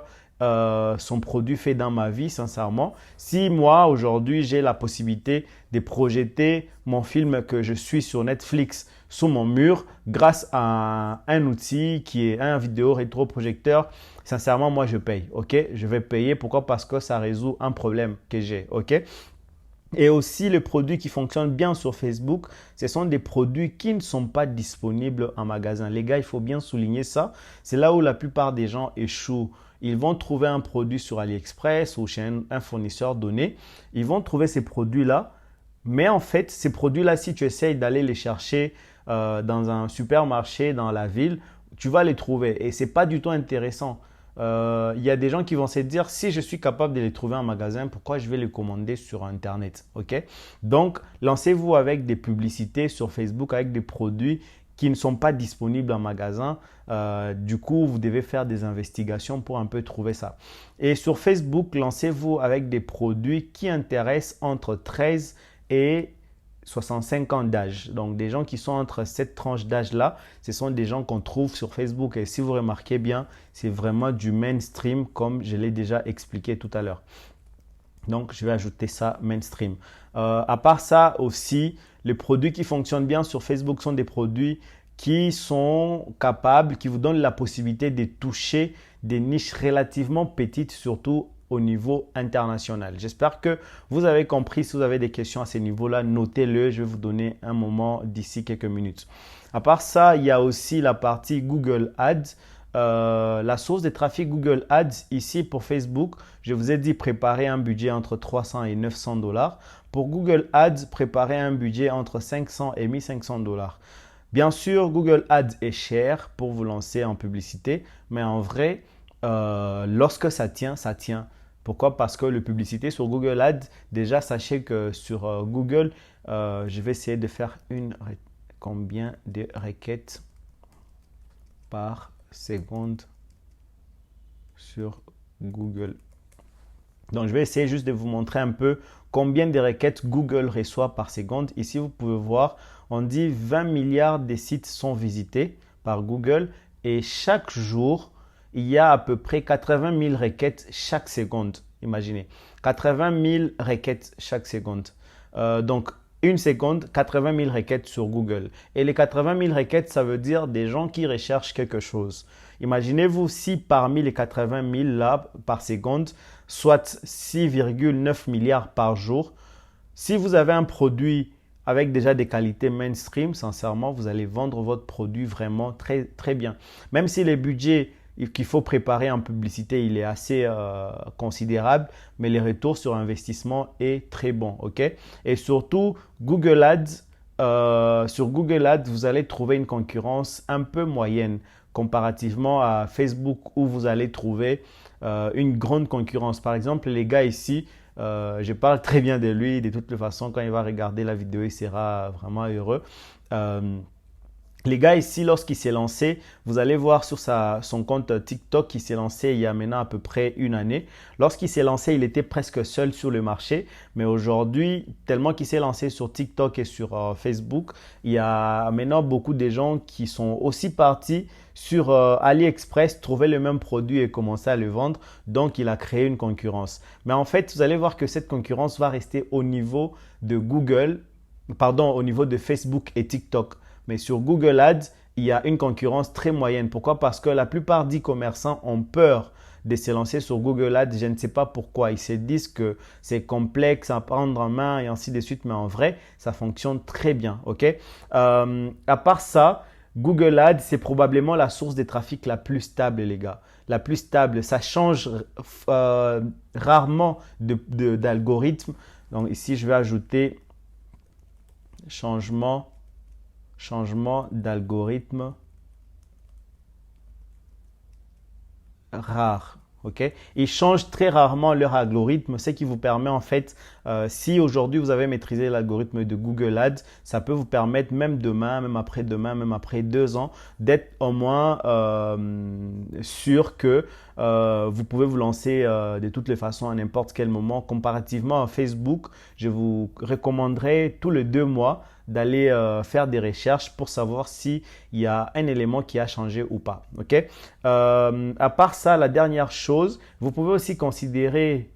son produit fait dans ma vie, sincèrement, si moi, aujourd'hui, j'ai la possibilité de projeter mon film que je suis sur Netflix sous mon mur grâce à un outil qui est un vidéo rétroprojecteur, sincèrement, moi, je paye. Ok, je vais payer. Pourquoi? Parce que ça résout un problème que j'ai. Ok. Et aussi, les produits qui fonctionnent bien sur Facebook, ce sont des produits qui ne sont pas disponibles en magasin. Les gars, il faut bien souligner ça. C'est là où la plupart des gens échouent. Ils vont trouver un produit sur AliExpress ou chez un fournisseur donné. Ils vont trouver ces produits-là. Mais en fait, ces produits-là, si tu essayes d'aller les chercher dans un supermarché dans la ville, tu vas les trouver. Et ce n'est pas du tout intéressant. Il y a des gens qui vont se dire si je suis capable de les trouver en magasin, pourquoi je vais les commander sur Internet, ok? Donc, lancez-vous avec des publicités sur Facebook avec des produits qui ne sont pas disponibles en magasin. Du coup, vous devez faire des investigations pour un peu trouver ça. Et sur Facebook, lancez-vous avec des produits qui intéressent entre 13 et 65 ans d'âge. Donc, des gens qui sont entre cette tranche d'âge-là, ce sont des gens qu'on trouve sur Facebook. Et si vous remarquez bien, c'est vraiment du mainstream comme je l'ai déjà expliqué tout à l'heure. Donc, je vais ajouter ça mainstream. À part ça aussi, les produits qui fonctionnent bien sur Facebook sont des produits qui sont capables, qui vous donnent la possibilité de toucher des niches relativement petites, surtout au niveau international. J'espère que vous avez compris. Si vous avez des questions à ce niveau-là, notez-le. Je vais vous donner un moment d'ici quelques minutes. À part ça, il y a aussi la partie Google Ads. La source de trafic Google Ads ici pour Facebook, je vous ai dit préparer un budget entre 300 et 900 dollars. Pour Google Ads, préparer un budget entre 500 et 1500 dollars. Bien sûr, Google Ads est cher pour vous lancer en publicité, mais en vrai, lorsque ça tient, ça tient. Pourquoi? Parce que la publicité sur Google Ads, déjà, sachez que sur Google, je vais essayer de faire combien de requêtes par seconde sur Google. Donc, je vais essayer juste de vous montrer un peu combien de requêtes Google reçoit par seconde. Ici, vous pouvez voir, on dit 20 milliards de sites sont visités par Google et chaque jour, il y a à peu près 80 000 requêtes chaque seconde. Imaginez, 80 000 requêtes chaque seconde. Donc, une seconde, 80 000 requêtes sur Google. Et les 80 000 requêtes, ça veut dire des gens qui recherchent quelque chose. Imaginez-vous si parmi les 80 000 là par seconde, soit 6,9 milliards par jour, si vous avez un produit avec déjà des qualités mainstream, sincèrement, vous allez vendre votre produit vraiment très, très bien. Même si les budgets qu'il faut préparer en publicité, il est assez considérable, mais les retours sur investissement est très bon. Okay? Et surtout, Google Ads, sur Google Ads, vous allez trouver une concurrence un peu moyenne comparativement à Facebook où vous allez trouver une grande concurrence. Par exemple, les gars ici, je parle très bien de lui. De toute façon, quand il va regarder la vidéo, il sera vraiment heureux. Les gars ici, lorsqu'il s'est lancé, vous allez voir sur son compte TikTok qui s'est lancé il y a maintenant à peu près une année. Lorsqu'il s'est lancé, il était presque seul sur le marché. Mais aujourd'hui, tellement qu'il s'est lancé sur TikTok et sur Facebook, il y a maintenant beaucoup de gens qui sont aussi partis sur AliExpress, trouver le même produit et commencer à le vendre. Donc, il a créé une concurrence. Mais en fait, vous allez voir que cette concurrence va rester au niveau de au niveau de Facebook et TikTok. Mais sur Google Ads, il y a une concurrence très moyenne. Pourquoi? Parce que la plupart des commerçants ont peur de se lancer sur Google Ads. Je ne sais pas pourquoi. Ils se disent que c'est complexe à prendre en main et ainsi de suite. Mais en vrai, ça fonctionne très bien. Okay? À part ça, Google Ads, c'est probablement la source de trafic la plus stable, les gars. La plus stable. Ça change rarement d'algorithme. Donc ici, je vais ajouter changement d'algorithme rare. Okay? Ils changent très rarement leur algorithme, ce qui vous permet en fait, si aujourd'hui vous avez maîtrisé l'algorithme de Google Ads, ça peut vous permettre même demain, même après 2 ans, d'être au moins sûr que vous pouvez vous lancer de toutes les façons à n'importe quel moment. Comparativement à Facebook, je vous recommanderais tous les 2 mois d'aller faire des recherches pour savoir s'il y a un élément qui a changé ou pas. Okay? À part ça, la dernière chose, vous pouvez aussi considérer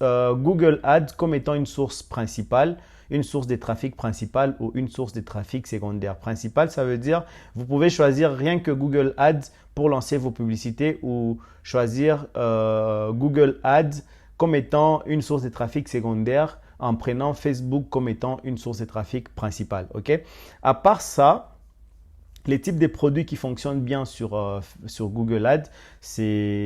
Google Ads comme étant une source principale, une source de trafic principale ou une source de trafic secondaire. Principale, ça veut dire vous pouvez choisir rien que Google Ads pour lancer vos publicités ou choisir Google Ads comme étant une source de trafic secondaire en prenant Facebook comme étant une source de trafic principale. Okay? À part ça, les types de produits qui fonctionnent bien sur Google Ads,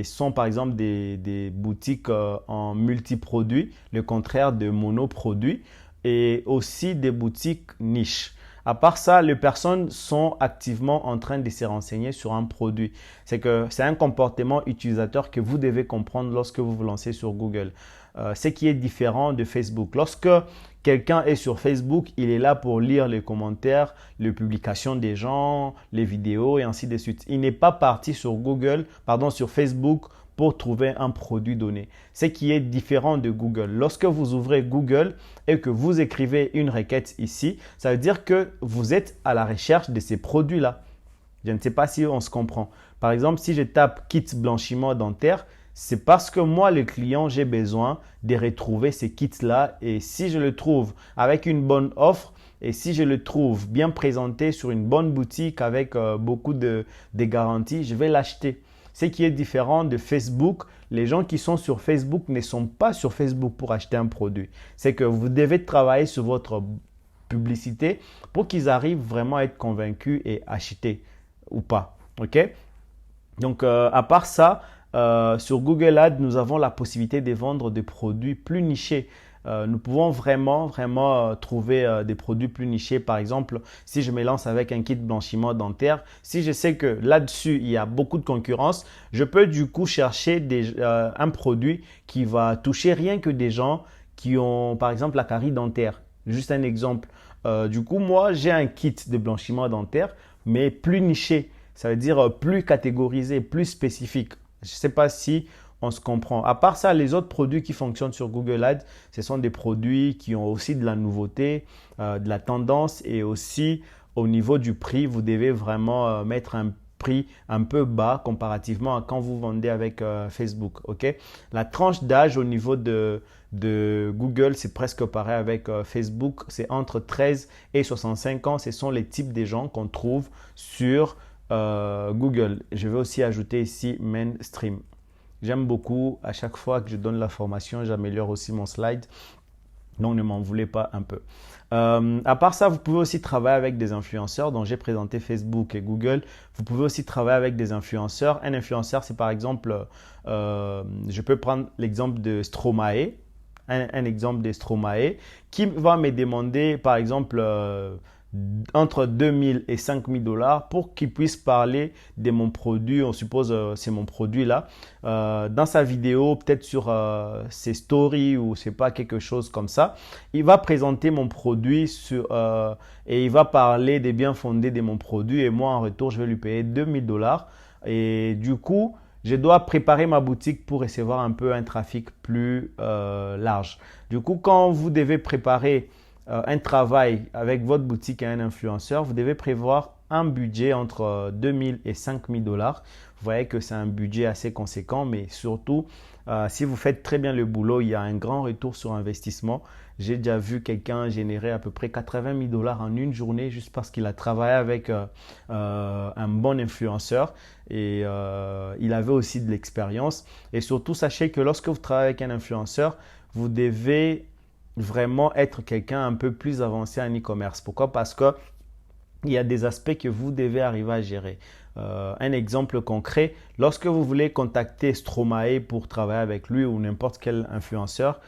sont par exemple des boutiques en multiproduits, le contraire de monoproduits, et aussi des boutiques niches. À part ça, les personnes sont activement en train de se renseigner sur un produit. C'est un comportement utilisateur que vous devez comprendre lorsque vous vous lancez sur Google. Ce qui est différent de Facebook. Lorsque quelqu'un est sur Facebook, il est là pour lire les commentaires, les publications des gens, les vidéos et ainsi de suite. Il n'est pas parti sur Facebook pour trouver un produit donné. Ce qui est différent de Google. Lorsque vous ouvrez Google et que vous écrivez une requête ici, ça veut dire que vous êtes à la recherche de ces produits-là. Je ne sais pas si on se comprend. Par exemple, si je tape kit blanchiment dentaire, c'est parce que moi, le client, j'ai besoin de retrouver ces kits-là. Et si je le trouve avec une bonne offre et si je le trouve bien présenté sur une bonne boutique avec beaucoup de garanties, je vais l'acheter. Ce qui est différent de Facebook, les gens qui sont sur Facebook ne sont pas sur Facebook pour acheter un produit. C'est que vous devez travailler sur votre publicité pour qu'ils arrivent vraiment à être convaincus et acheter ou pas. Ok? Donc, à part ça, sur Google Ads, nous avons la possibilité de vendre des produits plus nichés. Nous pouvons vraiment trouver des produits plus nichés. Par exemple, si je me lance avec un kit blanchiment dentaire, si je sais que là-dessus, il y a beaucoup de concurrence, je peux du coup chercher un produit qui va toucher rien que des gens qui ont, par exemple, la carie dentaire. Juste un exemple. Du coup, moi, j'ai un kit de blanchiment dentaire, mais plus niché. Ça veut dire plus catégorisé, plus spécifique. Je ne sais pas si on se comprend. À part ça, les autres produits qui fonctionnent sur Google Ads, ce sont des produits qui ont aussi de la nouveauté, de la tendance et aussi au niveau du prix, vous devez vraiment mettre un prix un peu bas comparativement à quand vous vendez avec Facebook. Okay? La tranche d'âge au niveau de Google, c'est presque pareil avec Facebook. C'est entre 13 et 65 ans. Ce sont les types de gens qu'on trouve sur Google. Je vais aussi ajouter ici mainstream. J'aime beaucoup, à chaque fois que je donne la formation, j'améliore aussi mon slide. Donc, ne m'en voulez pas un peu. À part ça, vous pouvez aussi travailler avec des influenceurs. Donc, j'ai présenté Facebook et Google. Vous pouvez aussi travailler avec des influenceurs. Un influenceur, c'est par exemple, je peux prendre l'exemple de Stromae. Un exemple de Stromae qui va me demander, par exemple, entre 2000 et 5000 dollars pour qu'il puisse parler de mon produit. On suppose c'est mon produit là. Dans sa vidéo, peut-être sur ses stories ou c'est pas quelque chose comme ça. Il va présenter mon produit et il va parler des biens fondés de mon produit et moi en retour, je vais lui payer 2000 dollars. Et du coup, je dois préparer ma boutique pour recevoir un peu un trafic plus large. Du coup, quand vous devez préparer un travail avec votre boutique et un influenceur, vous devez prévoir un budget entre 2000 et 5000 dollars. Vous voyez que c'est un budget assez conséquent, mais surtout, si vous faites très bien le boulot, il y a un grand retour sur investissement. J'ai déjà vu quelqu'un générer à peu près 80 000 dollars en une journée juste parce qu'il a travaillé avec un bon influenceur et il avait aussi de l'expérience. Et surtout, sachez que lorsque vous travaillez avec un influenceur, vous devez vraiment être quelqu'un un peu plus avancé en e-commerce. Pourquoi? Parce que il y a des aspects que vous devez arriver à gérer. Un exemple concret, lorsque vous voulez contacter Stromae pour travailler avec lui ou n'importe quel influenceur,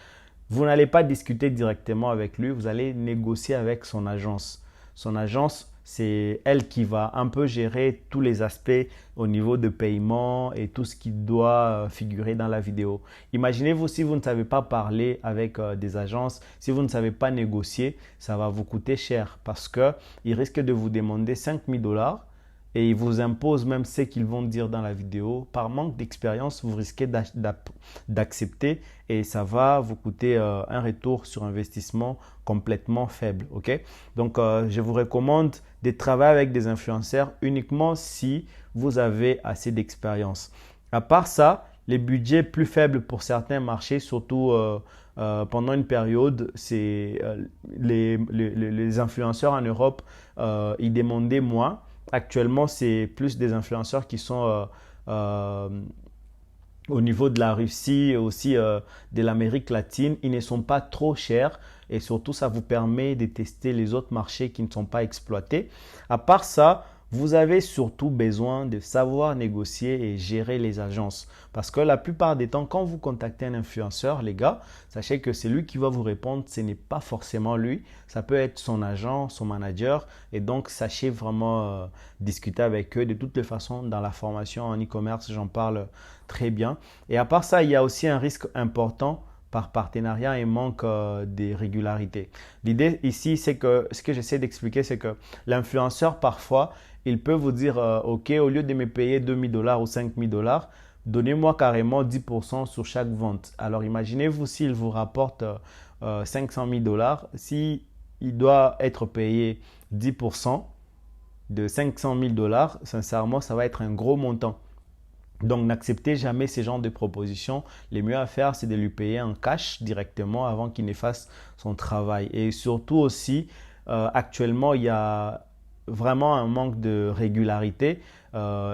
vous n'allez pas discuter directement avec lui, vous allez négocier avec son agence. Son agence, c'est elle qui va un peu gérer tous les aspects au niveau de paiement et tout ce qui doit figurer dans la vidéo. Imaginez-vous si vous ne savez pas parler avec des agences, si vous ne savez pas négocier, ça va vous coûter cher parce qu'ils risquent de vous demander 5000 dollars et ils vous imposent même ce qu'ils vont dire dans la vidéo. Par manque d'expérience, vous risquez d'accepter et ça va vous coûter un retour sur investissement complètement faible. Okay? Donc, je vous recommande de travailler avec des influenceurs uniquement si vous avez assez d'expérience. À part ça, les budgets plus faibles pour certains marchés, surtout pendant une période, c'est les influenceurs en Europe, ils demandaient moins. Actuellement, c'est plus des influenceurs qui sont au niveau de la Russie et aussi de l'Amérique latine. Ils ne sont pas trop chers et surtout, ça vous permet de tester les autres marchés qui ne sont pas exploités. À part ça, vous avez surtout besoin de savoir négocier et gérer les agences. Parce que la plupart des temps, quand vous contactez un influenceur, les gars, sachez que c'est lui qui va vous répondre. Ce n'est pas forcément lui. Ça peut être son agent, son manager. Et donc, sachez vraiment discuter avec eux. De toutes les façons, dans la formation en e-commerce, j'en parle très bien. Et à part ça, il y a aussi un risque important par partenariat et manque de régularité. L'idée ici, c'est que ce que j'essaie d'expliquer, c'est que l'influenceur, parfois, il peut vous dire, OK, au lieu de me payer 2000 dollars ou 5000 dollars, donnez-moi carrément 10% sur chaque vente. Alors imaginez-vous s'il vous rapporte 500 000 dollars, si il doit être payé 10% de 500 000 dollars, sincèrement, ça va être un gros montant. Donc, n'acceptez jamais ces genres de propositions. Le mieux à faire, c'est de lui payer en cash directement avant qu'il ne fasse son travail. Et surtout aussi, actuellement, il y a vraiment un manque de régularité.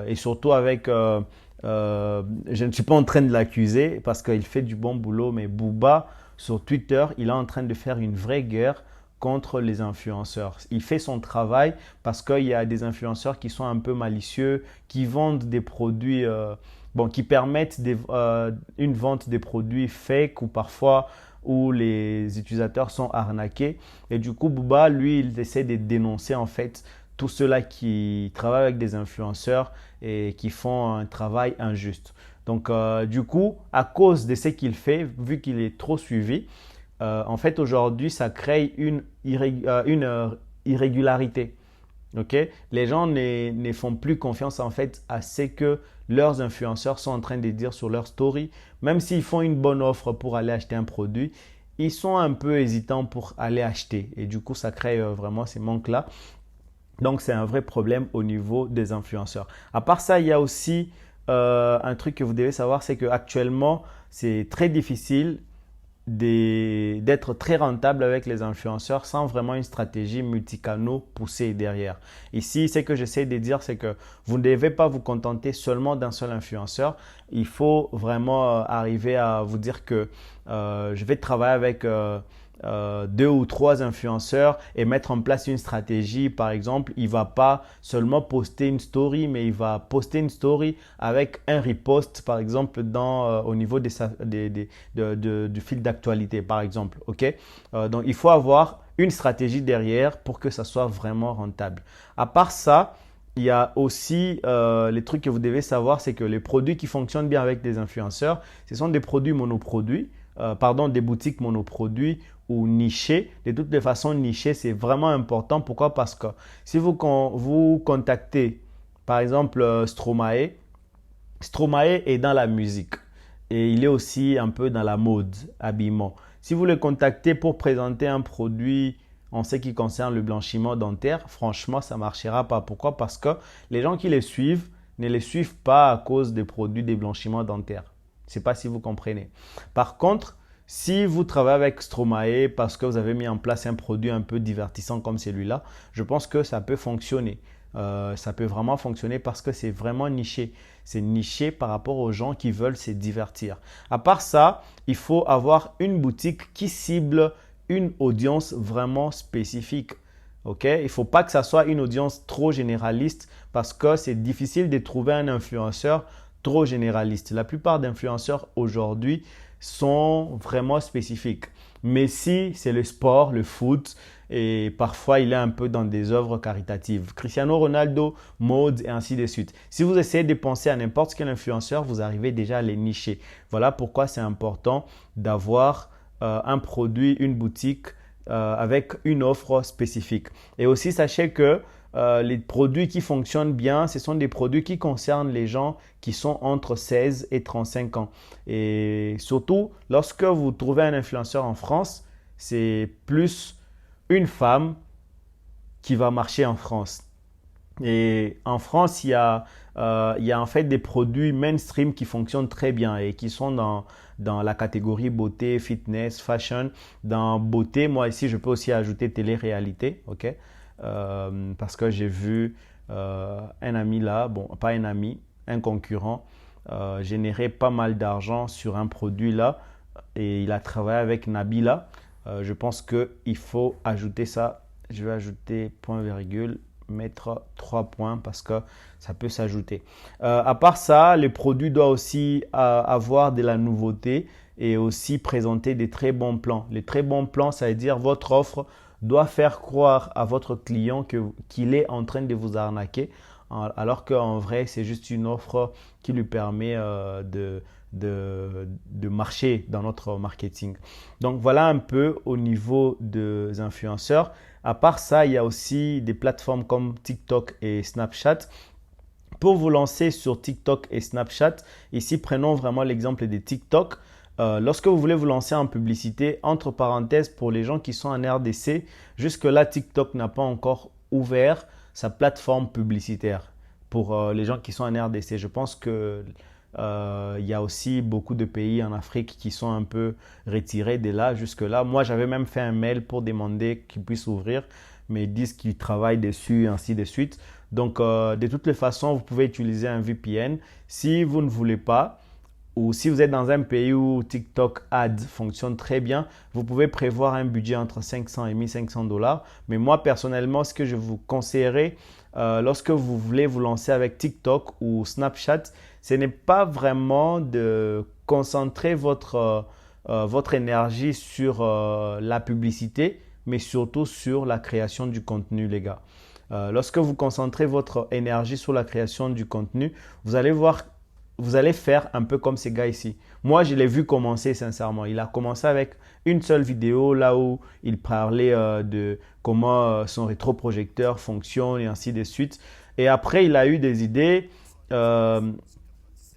Et surtout avec, je ne suis pas en train de l'accuser parce qu'il fait du bon boulot, mais Booba, sur Twitter, il est en train de faire une vraie guerre contre les influenceurs. Il fait son travail parce qu'il y a des influenceurs qui sont un peu malicieux, qui vendent des produits, qui permettent une vente des produits fake ou parfois où les utilisateurs sont arnaqués. Et du coup, Booba, lui, il essaie de dénoncer en fait tous ceux-là qui travaillent avec des influenceurs et qui font un travail injuste. Donc, du coup, à cause de ce qu'il fait, vu qu'il est trop suivi, en fait, aujourd'hui, ça crée une irrégularité. Okay? Les gens ne font plus confiance en fait à ce que leurs influenceurs sont en train de dire sur leur story. Même s'ils font une bonne offre pour aller acheter un produit, ils sont un peu hésitants pour aller acheter. Et du coup, ça crée vraiment ces manques-là. Donc, c'est un vrai problème au niveau des influenceurs. À part ça, il y a aussi un truc que vous devez savoir, c'est qu'actuellement, c'est très difficile d'être très rentable avec les influenceurs sans vraiment une stratégie multicanaux poussée derrière. Ici, ce que j'essaie de dire, c'est que vous ne devez pas vous contenter seulement d'un seul influenceur. Il faut vraiment arriver à vous dire que je vais travailler avec 2 ou 3 influenceurs et mettre en place une stratégie. Par exemple, il ne va pas seulement poster une story, mais il va poster une story avec un repost, par exemple, au niveau du fil d'actualité, par exemple. Okay? Donc, il faut avoir une stratégie derrière pour que ça soit vraiment rentable. À part ça, il y a aussi les trucs que vous devez savoir, c'est que les produits qui fonctionnent bien avec des influenceurs, ce sont des produits monoproduits, des boutiques monoproduits ou nichés. De toutes les façons, nichés, c'est vraiment important. Pourquoi? Parce que si vous contactez, par exemple, Stromae est dans la musique et il est aussi un peu dans la mode, habillement. Si vous le contactez pour présenter un produit en ce qui concerne le blanchiment dentaire, franchement, ça ne marchera pas. Pourquoi? Parce que les gens qui les suivent ne les suivent pas à cause des produits de blanchiment dentaire. Je ne sais pas si vous comprenez. Par contre, si vous travaillez avec Stromae parce que vous avez mis en place un produit un peu divertissant comme celui-là, je pense que ça peut fonctionner. Ça peut vraiment fonctionner parce que c'est vraiment niché. C'est niché par rapport aux gens qui veulent se divertir. À part ça, il faut avoir une boutique qui cible une audience vraiment spécifique. Okay? Il ne faut pas que ça soit une audience trop généraliste parce que c'est difficile de trouver un influenceur trop généraliste. La plupart d'influenceurs aujourd'hui sont vraiment spécifiques. Messi, c'est le sport, le foot et parfois il est un peu dans des œuvres caritatives. Cristiano Ronaldo, mode et ainsi de suite. Si vous essayez de penser à n'importe quel influenceur, vous arrivez déjà à les nicher. Voilà pourquoi c'est important d'avoir un produit, une boutique avec une offre spécifique. Et aussi, sachez que les produits qui fonctionnent bien, ce sont des produits qui concernent les gens qui sont entre 16 et 35 ans. Et surtout, lorsque vous trouvez un influenceur en France, c'est plus une femme qui va marcher en France. Et en France, il y a en fait des produits mainstream qui fonctionnent très bien et qui sont dans la catégorie beauté, fitness, fashion. Dans beauté, moi ici, je peux aussi ajouter télé-réalité, ok? Parce que j'ai vu un ami là, bon, pas un ami, un concurrent, générer pas mal d'argent sur un produit là et il a travaillé avec Nabila. Je pense qu'il faut ajouter ça. Je vais ajouter point virgule, mettre 3 points parce que ça peut s'ajouter. À part ça, le produit doit aussi avoir de la nouveauté et aussi présenter des très bons plans. Les très bons plans, ça veut dire votre offre doit faire croire à votre client qu'il est en train de vous arnaquer, alors qu'en vrai, c'est juste une offre qui lui permet de marcher dans notre marketing. Donc voilà un peu au niveau des influenceurs. À part ça, il y a aussi des plateformes comme TikTok et Snapchat. pour vous lancer sur TikTok et Snapchat, ici prenons vraiment l'exemple des TikTok. Lorsque vous voulez vous lancer en publicité, entre parenthèses, pour les gens qui sont en RDC, jusque-là, TikTok n'a pas encore ouvert sa plateforme publicitaire pour les gens qui sont en RDC. Je pense que il y a aussi beaucoup de pays en Afrique qui sont un peu retirés de là jusque-là. Moi, j'avais même fait un mail pour demander qu'ils puissent ouvrir, mais ils disent qu'ils travaillent dessus, ainsi de suite. Donc, de toutes les façons, vous pouvez utiliser un VPN. Si vous ne voulez pas, ou si vous êtes dans un pays où TikTok Ads fonctionne très bien, vous pouvez prévoir un budget entre 500 et 1500 dollars. Mais moi, personnellement, ce que je vous conseillerais lorsque vous voulez vous lancer avec TikTok ou Snapchat, ce n'est pas vraiment de concentrer votre énergie sur la publicité, mais surtout sur la création du contenu, les gars. Lorsque vous concentrez votre énergie sur la création du contenu, vous allez voir, vous allez faire un peu comme ces gars ici. Moi, je l'ai vu commencer sincèrement. Il a commencé avec une seule vidéo là où il parlait de comment son rétroprojecteur fonctionne et ainsi de suite. Et après, il a eu des idées.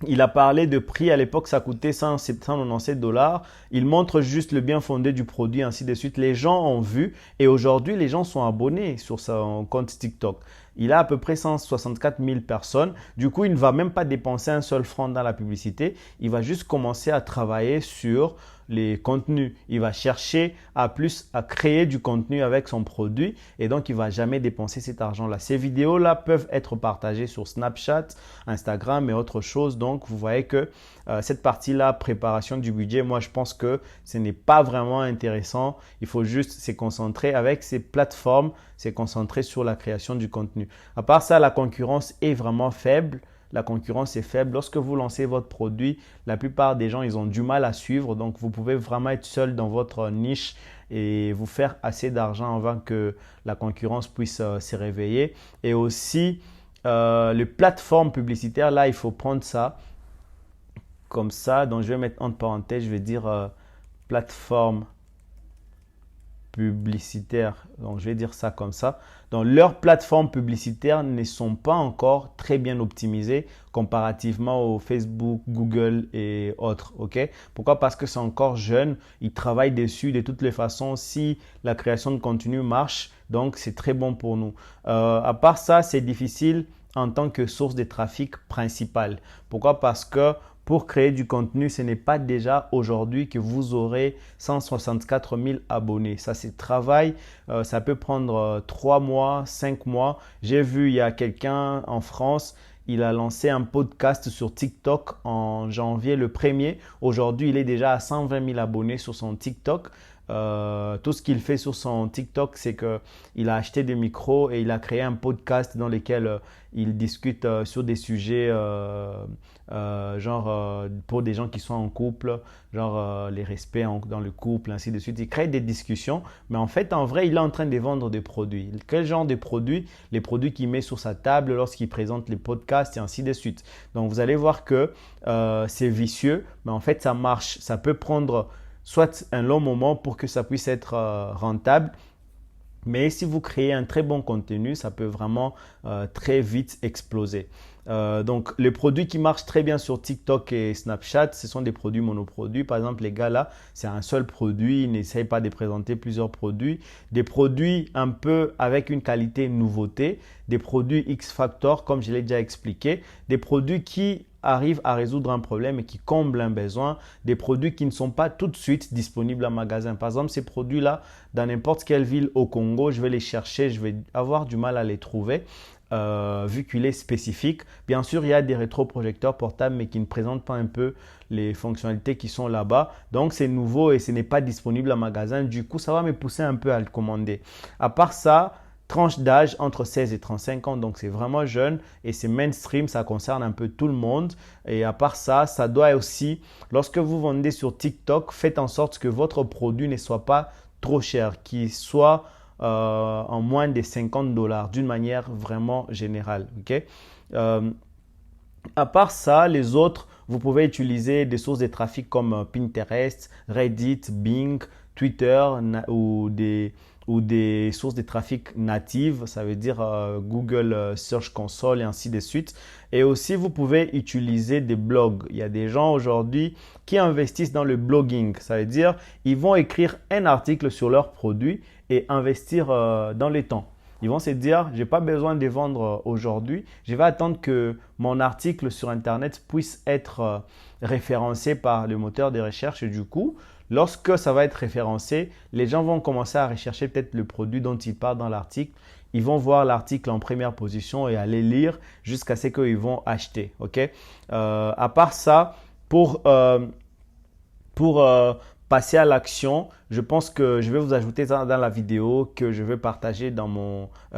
Il a parlé de prix. À l'époque, ça coûtait 197 dollars. Il montre juste le bien fondé du produit, ainsi de suite. Les gens ont vu et aujourd'hui, les gens sont abonnés sur son compte TikTok. Il a à peu près 164 000 personnes. Du coup, il ne va même pas dépenser un seul franc dans la publicité. Il va juste commencer à travailler sur les contenus. Il va chercher à créer du contenu avec son produit et donc il ne va jamais dépenser cet argent-là. Ces vidéos-là peuvent être partagées sur Snapchat, Instagram et autre chose. Donc, vous voyez que cette partie-là, préparation du budget, moi, je pense que ce n'est pas vraiment intéressant. Il faut juste se concentrer avec ces plateformes, se concentrer sur la création du contenu. À part ça, la concurrence est vraiment faible. La concurrence est faible. Lorsque vous lancez votre produit, la plupart des gens, ils ont du mal à suivre. Donc, vous pouvez vraiment être seul dans votre niche et vous faire assez d'argent avant que la concurrence puisse se réveiller. Et aussi, les plateformes publicitaires, là, il faut prendre ça comme ça. Donc, je vais mettre entre parenthèses, je vais dire plateforme publicitaires, donc je vais dire ça comme ça. Donc leurs plateformes publicitaires ne sont pas encore très bien optimisées comparativement au Facebook, Google et autres. Ok? Pourquoi? Parce que c'est encore jeune, ils travaillent dessus de toutes les façons. Si la création de contenu marche, donc c'est très bon pour nous. À part ça, c'est difficile en tant que source de trafic principale. Pourquoi? Parce que pour créer du contenu, ce n'est pas déjà aujourd'hui que vous aurez 164 000 abonnés. Ça, c'est travail. Ça peut prendre 3 mois, 5 mois. J'ai vu, il y a quelqu'un en France, il a lancé un podcast sur TikTok en janvier le 1er. Aujourd'hui, il est déjà à 120 000 abonnés sur son TikTok. Tout ce qu'il fait sur son TikTok, c'est qu'il a acheté des micros et il a créé un podcast dans lequel il discute sur des sujets pour des gens qui sont en couple, les respects dans le couple, ainsi de suite. Il crée des discussions, mais en fait, en vrai, il est en train de vendre des produits. Quel genre de produits? Les produits qu'il met sur sa table lorsqu'il présente les podcasts et ainsi de suite. Donc, vous allez voir que c'est vicieux, mais en fait, ça marche. Ça peut prendre soit un long moment pour que ça puisse être rentable. Mais si vous créez un très bon contenu, ça peut vraiment très vite exploser. Donc, les produits qui marchent très bien sur TikTok et Snapchat, ce sont des produits monoproduits. Par exemple, les gars là, c'est un seul produit. Ils n'essayent pas de présenter plusieurs produits. Des produits un peu avec une qualité nouveauté. Des produits X-Factor, comme je l'ai déjà expliqué. Des produits qui arrivent à résoudre un problème et qui comblent un besoin, des produits qui ne sont pas tout de suite disponibles en magasin. Par exemple, ces produits-là, dans n'importe quelle ville au Congo, je vais les chercher, je vais avoir du mal à les trouver. Vu qu'il est spécifique. Bien sûr, il y a des rétroprojecteurs portables, mais qui ne présentent pas un peu les fonctionnalités qui sont là-bas. Donc, c'est nouveau et ce n'est pas disponible en magasin. Du coup, ça va me pousser un peu à le commander. À part ça, tranche d'âge entre 16 et 35 ans, donc c'est vraiment jeune et c'est mainstream, ça concerne un peu tout le monde. Et à part ça, ça doit aussi, lorsque vous vendez sur TikTok, faites en sorte que votre produit ne soit pas trop cher, qu'il soit en moins de 50 dollars d'une manière vraiment générale. Okay? À part ça, les autres, vous pouvez utiliser des sources de trafic comme Pinterest, Reddit, Bing, Twitter ou des sources de trafic natives, ça veut dire Google Search Console et ainsi de suite. Et aussi, vous pouvez utiliser des blogs. Il y a des gens aujourd'hui qui investissent dans le blogging. Ça veut dire ils vont écrire un article sur leur produit et investir dans le temps. Ils vont se dire, je n'ai pas besoin de vendre aujourd'hui. Je vais attendre que mon article sur Internet puisse être référencé par le moteur de recherche. Et du coup, lorsque ça va être référencé, les gens vont commencer à rechercher peut-être le produit dont ils parlent dans l'article. Ils vont voir l'article en première position et aller lire jusqu'à ce qu'ils vont acheter. Okay? À part ça, pour passer à l'action, je pense que je vais vous ajouter dans la vidéo que je vais partager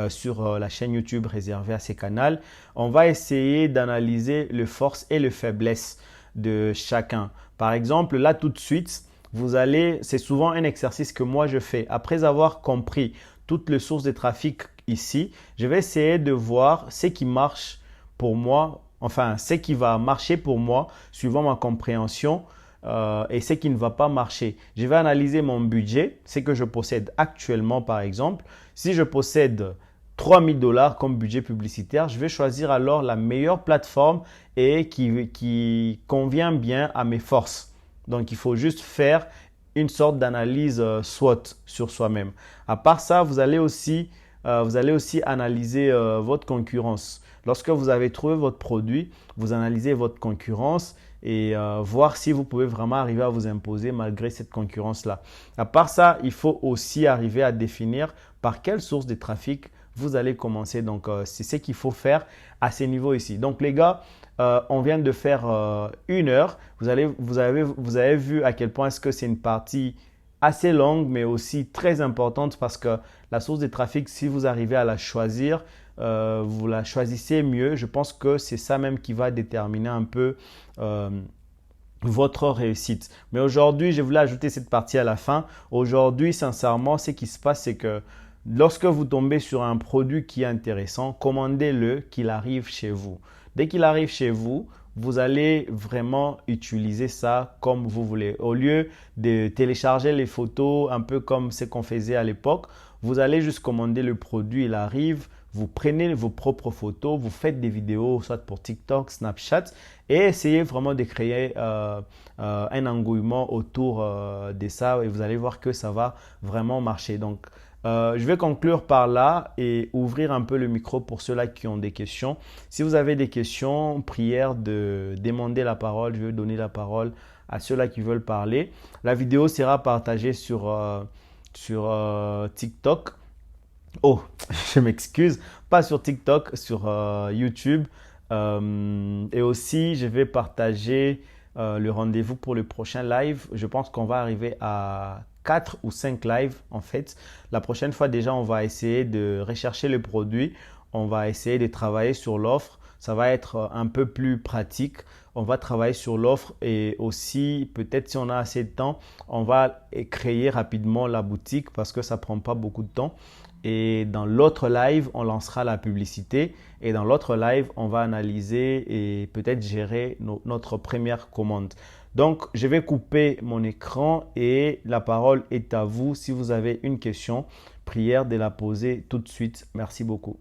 sur la chaîne YouTube réservée à ces canaux. On va essayer d'analyser les forces et les faiblesses de chacun. Par exemple, là tout de suite, c'est souvent un exercice que moi je fais. Après avoir compris toutes les sources de trafic ici, je vais essayer de voir ce qui marche pour moi, enfin ce qui va marcher pour moi suivant ma compréhension et ce qui ne va pas marcher. Je vais analyser mon budget, ce que je possède actuellement par exemple. Si je possède 3000 $ comme budget publicitaire, je vais choisir alors la meilleure plateforme et qui convient bien à mes forces. Donc, il faut juste faire une sorte d'analyse SWOT sur soi-même. À part ça, vous allez aussi analyser votre concurrence. Lorsque vous avez trouvé votre produit, vous analysez votre concurrence et voir si vous pouvez vraiment arriver à vous imposer malgré cette concurrence-là. À part ça, il faut aussi arriver à définir par quelle source de trafic vous allez commencer. Donc, c'est ce qu'il faut faire à ces niveaux ici. Donc, les gars, on vient de faire 1 heure. Vous avez vu à quel point est-ce que c'est une partie assez longue, mais aussi très importante parce que la source de trafic, si vous arrivez à la choisir, vous la choisissez mieux. Je pense que c'est ça même qui va déterminer un peu votre réussite. Mais aujourd'hui, je voulais ajouter cette partie à la fin. Aujourd'hui, sincèrement, ce qui se passe, c'est que lorsque vous tombez sur un produit qui est intéressant, commandez-le, qu'il arrive chez vous. Dès qu'il arrive chez vous, vous allez vraiment utiliser ça comme vous voulez. Au lieu de télécharger les photos, un peu comme ce qu'on faisait à l'époque, vous allez juste commander le produit, il arrive, vous prenez vos propres photos, vous faites des vidéos, soit pour TikTok, Snapchat, et essayez vraiment de créer un engouement autour de ça et vous allez voir que ça va vraiment marcher. Donc, je vais conclure par là et ouvrir un peu le micro pour ceux-là qui ont des questions. Si vous avez des questions, prière de demander la parole. Je vais donner la parole à ceux-là qui veulent parler. La vidéo sera partagée sur TikTok. Oh, je m'excuse. Pas sur TikTok, sur YouTube. Et aussi, je vais partager le rendez-vous pour le prochain live. Je pense qu'on va arriver à 4 ou 5 lives en fait. La prochaine fois déjà, on va essayer de rechercher le produit. On va essayer de travailler sur l'offre. Ça va être un peu plus pratique. On va travailler sur l'offre et aussi peut-être si on a assez de temps, on va créer rapidement la boutique parce que ça ne prend pas beaucoup de temps. Et dans l'autre live, on lancera la publicité. Et dans l'autre live, on va analyser et peut-être gérer notre première commande. Donc, je vais couper mon écran et la parole est à vous. Si vous avez une question, prière de la poser tout de suite. Merci beaucoup.